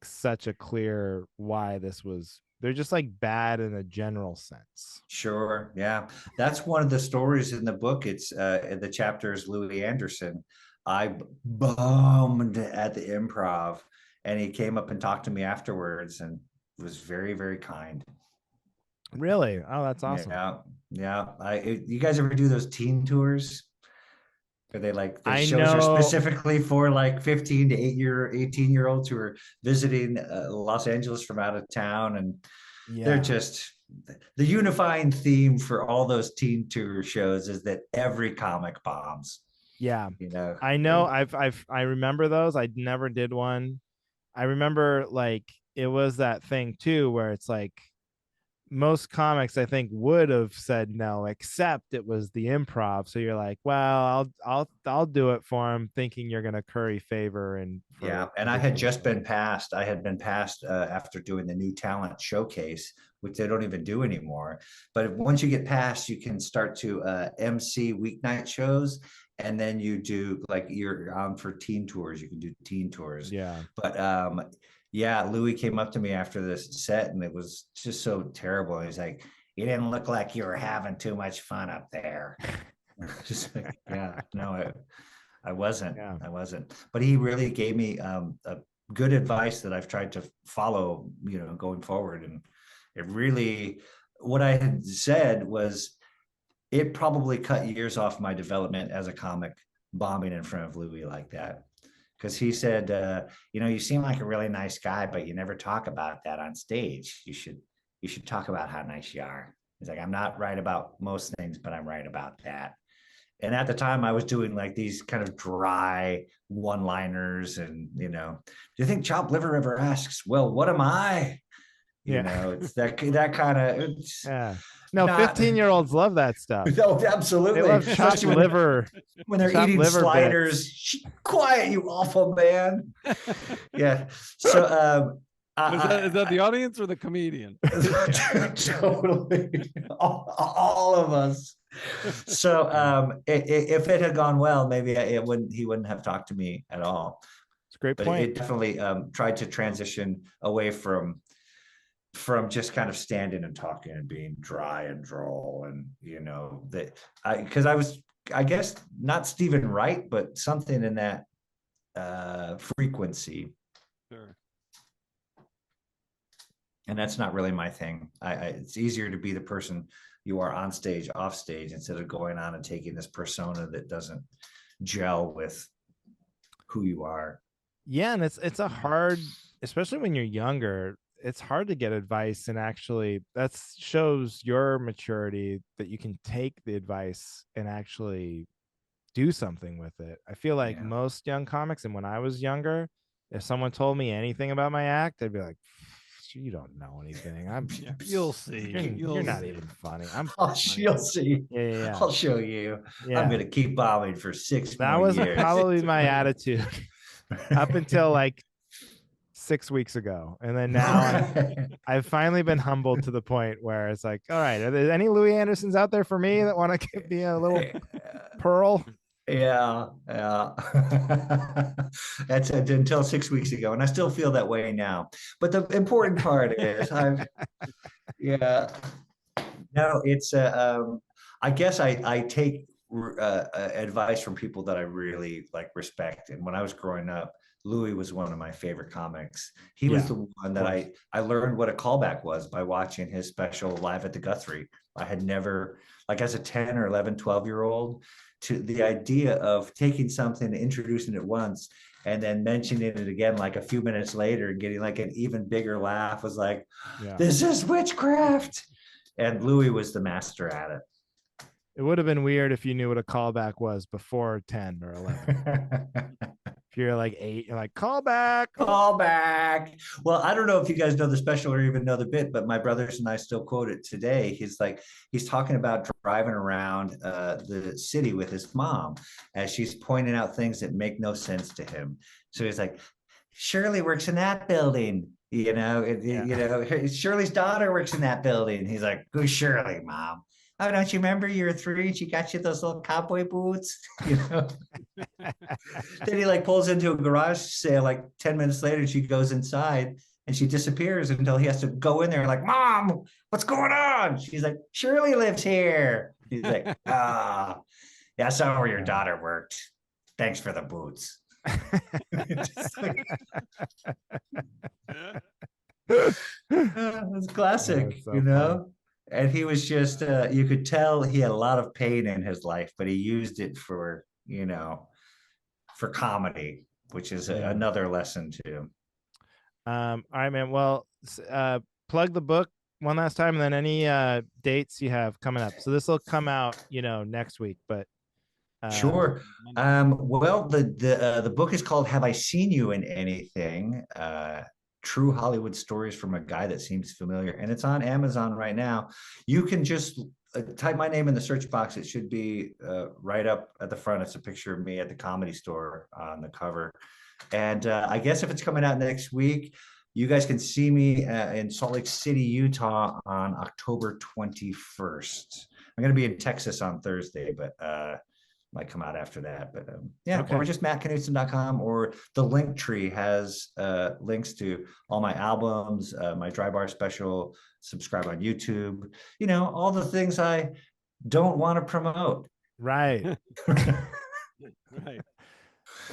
such a clear why this was they're just like bad in a general sense. Sure. Yeah. That's one of the stories in the book. It's the chapter is Louis Anderson. I bummed at the Improv, and he came up and talked to me afterwards and was very, very kind. Really? Oh, that's awesome. Yeah. Yeah. You guys ever do those teen tours? Are they like the I shows are know. specifically for like 15 to 18-year-olds who are visiting Los Angeles from out of town, and they're Yeah. just the unifying theme for all those teen tour shows is that every comic bombs. Yeah. You know, I know. I remember those. I never did one. I remember like it was that thing too where it's like most comics I think would have said no, except it was the Improv. So you're like, well, I'll do it for him, thinking you're gonna curry favor and yeah. for And I had just been passed. I had been passed after doing the new talent showcase, which they don't even do anymore. But once you get passed, you can start to MC weeknight shows. And then you do like you're on for teen tours. You can do teen tours. Yeah. But yeah, Louis came up to me after this set, and it was just so terrible. He's like, "You didn't look like you were having too much fun up there." Just like, yeah, no, I wasn't. Yeah. I wasn't. But he really gave me a good advice that I've tried to follow, you know, going forward. And it really, what I had said was, it probably cut years off my development as a comic, bombing in front of Louis like that. Because he said, you know, you seem like a really nice guy, but you never talk about that on stage. You should talk about how nice you are. He's like, I'm not right about most things, but I'm right about that. And at the time I was doing like these kind of dry one-liners, and, you know, do you think chopped liver ever asks, well, what am I? You know, it's that kind of, yeah. No, 15-year-olds love that stuff. No, absolutely. They love chopped liver. When they're eating sliders. Quiet, you awful man. Yeah. So is that the audience or the comedian? Totally. All of us. So if it had gone well, maybe he wouldn't have talked to me at all. It's a great but point. It definitely tried to transition away from just kind of standing and talking and being dry and droll, and, you know, that because I was, I guess, not Stephen Wright, but something in that frequency. Sure. And that's not really my thing. It's easier to be the person you are on stage, off stage, instead of going on and taking this persona that doesn't gel with who you are. Yeah, and it's a hard, especially when you're younger, it's hard to get advice, and actually that shows your maturity that you can take the advice and actually do something with it. I feel like most young comics, and when I was younger, if someone told me anything about my act, I'd be like, you don't know anything. You'll see. You're not even funny. You'll see. Yeah. I'll show you. Yeah. I'm gonna keep bombing for 6 that more was years. Probably my attitude up until like 6 weeks ago, and then now I've finally been humbled to the point where it's like, all right, are there any Louis Andersons out there for me that want to give me a little pearl? Yeah. That's it, until 6 weeks ago, and I still feel that way now. But the important part is, no, it's I guess I take advice from people that I really like, respect. And when I was growing up, Louis was one of my favorite comics. He was the one that I learned what a callback was by watching his special live at the Guthrie. I had never, like, as a 10 or 11, 12-year-old, to the idea of taking something, introducing it once, and then mentioning it again like a few minutes later and getting like an even bigger laugh was like, this is witchcraft. And Louis was the master at it. It would have been weird if you knew what a callback was before 10 or 11. If you're like 8, you're like, callback. Well, I don't know if you guys know the special or even know the bit, but my brothers and I still quote it today. He's talking about driving around the city with his mom as she's pointing out things that make no sense to him. So he's like, Shirley works in that building. You know, Shirley's daughter works in that building. He's like, who's Shirley, Mom? Oh, don't you remember you were 3 and she got you those little cowboy boots? You know. Then he like pulls into a garage sale like 10 minutes later. She goes inside And she disappears until he has to go in there like, Mom, what's going on? She's like, Shirley lives here. He's like, yeah, I saw where your daughter worked. Thanks for the boots. It's classic, so you know? And he was just, you could tell he had a lot of pain in his life, but he used it for, for comedy, which is another lesson too. All right, man. Well, plug the book one last time, and then any dates you have coming up. So this will come out, next week, but sure. Well, the book is called Have I Seen You in Anything? True Hollywood Stories from a Guy That Seems Familiar, and it's on Amazon right now. You can just type my name in the search box. It should be right up at the front. It's a picture of me at the Comedy Store on the cover. And I guess if it's coming out next week, you guys can see me in Salt Lake City, Utah on October 21st. I'm going to be in Texas on Thursday, but might come out after that. But Okay. Or just mattknudsen.com, or the link tree has links to all my albums, my Dry Bar special, subscribe on YouTube, all the things I don't want to promote. right. Right.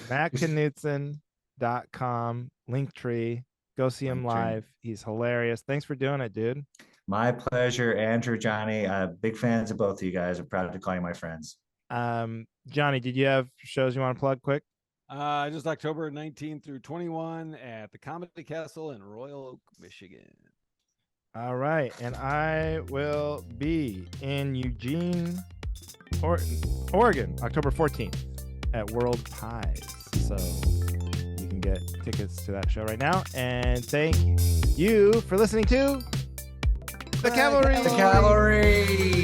mattknudsen.com, Linktree. Go see him live. He's hilarious. Thanks for doing it, dude. My pleasure, Andrew, Johnny. Big fans of both of you guys. I'm proud to call you my friends. Johnny, did you have shows you want to plug quick? Just October 19 through 21 at the Comedy Castle in Royal Oak, Michigan. All right. And I will be in Eugene, Oregon, October 14th at World Pies. So you can get tickets to that show right now. And thank you for listening to The Cavalry. The Cavalry.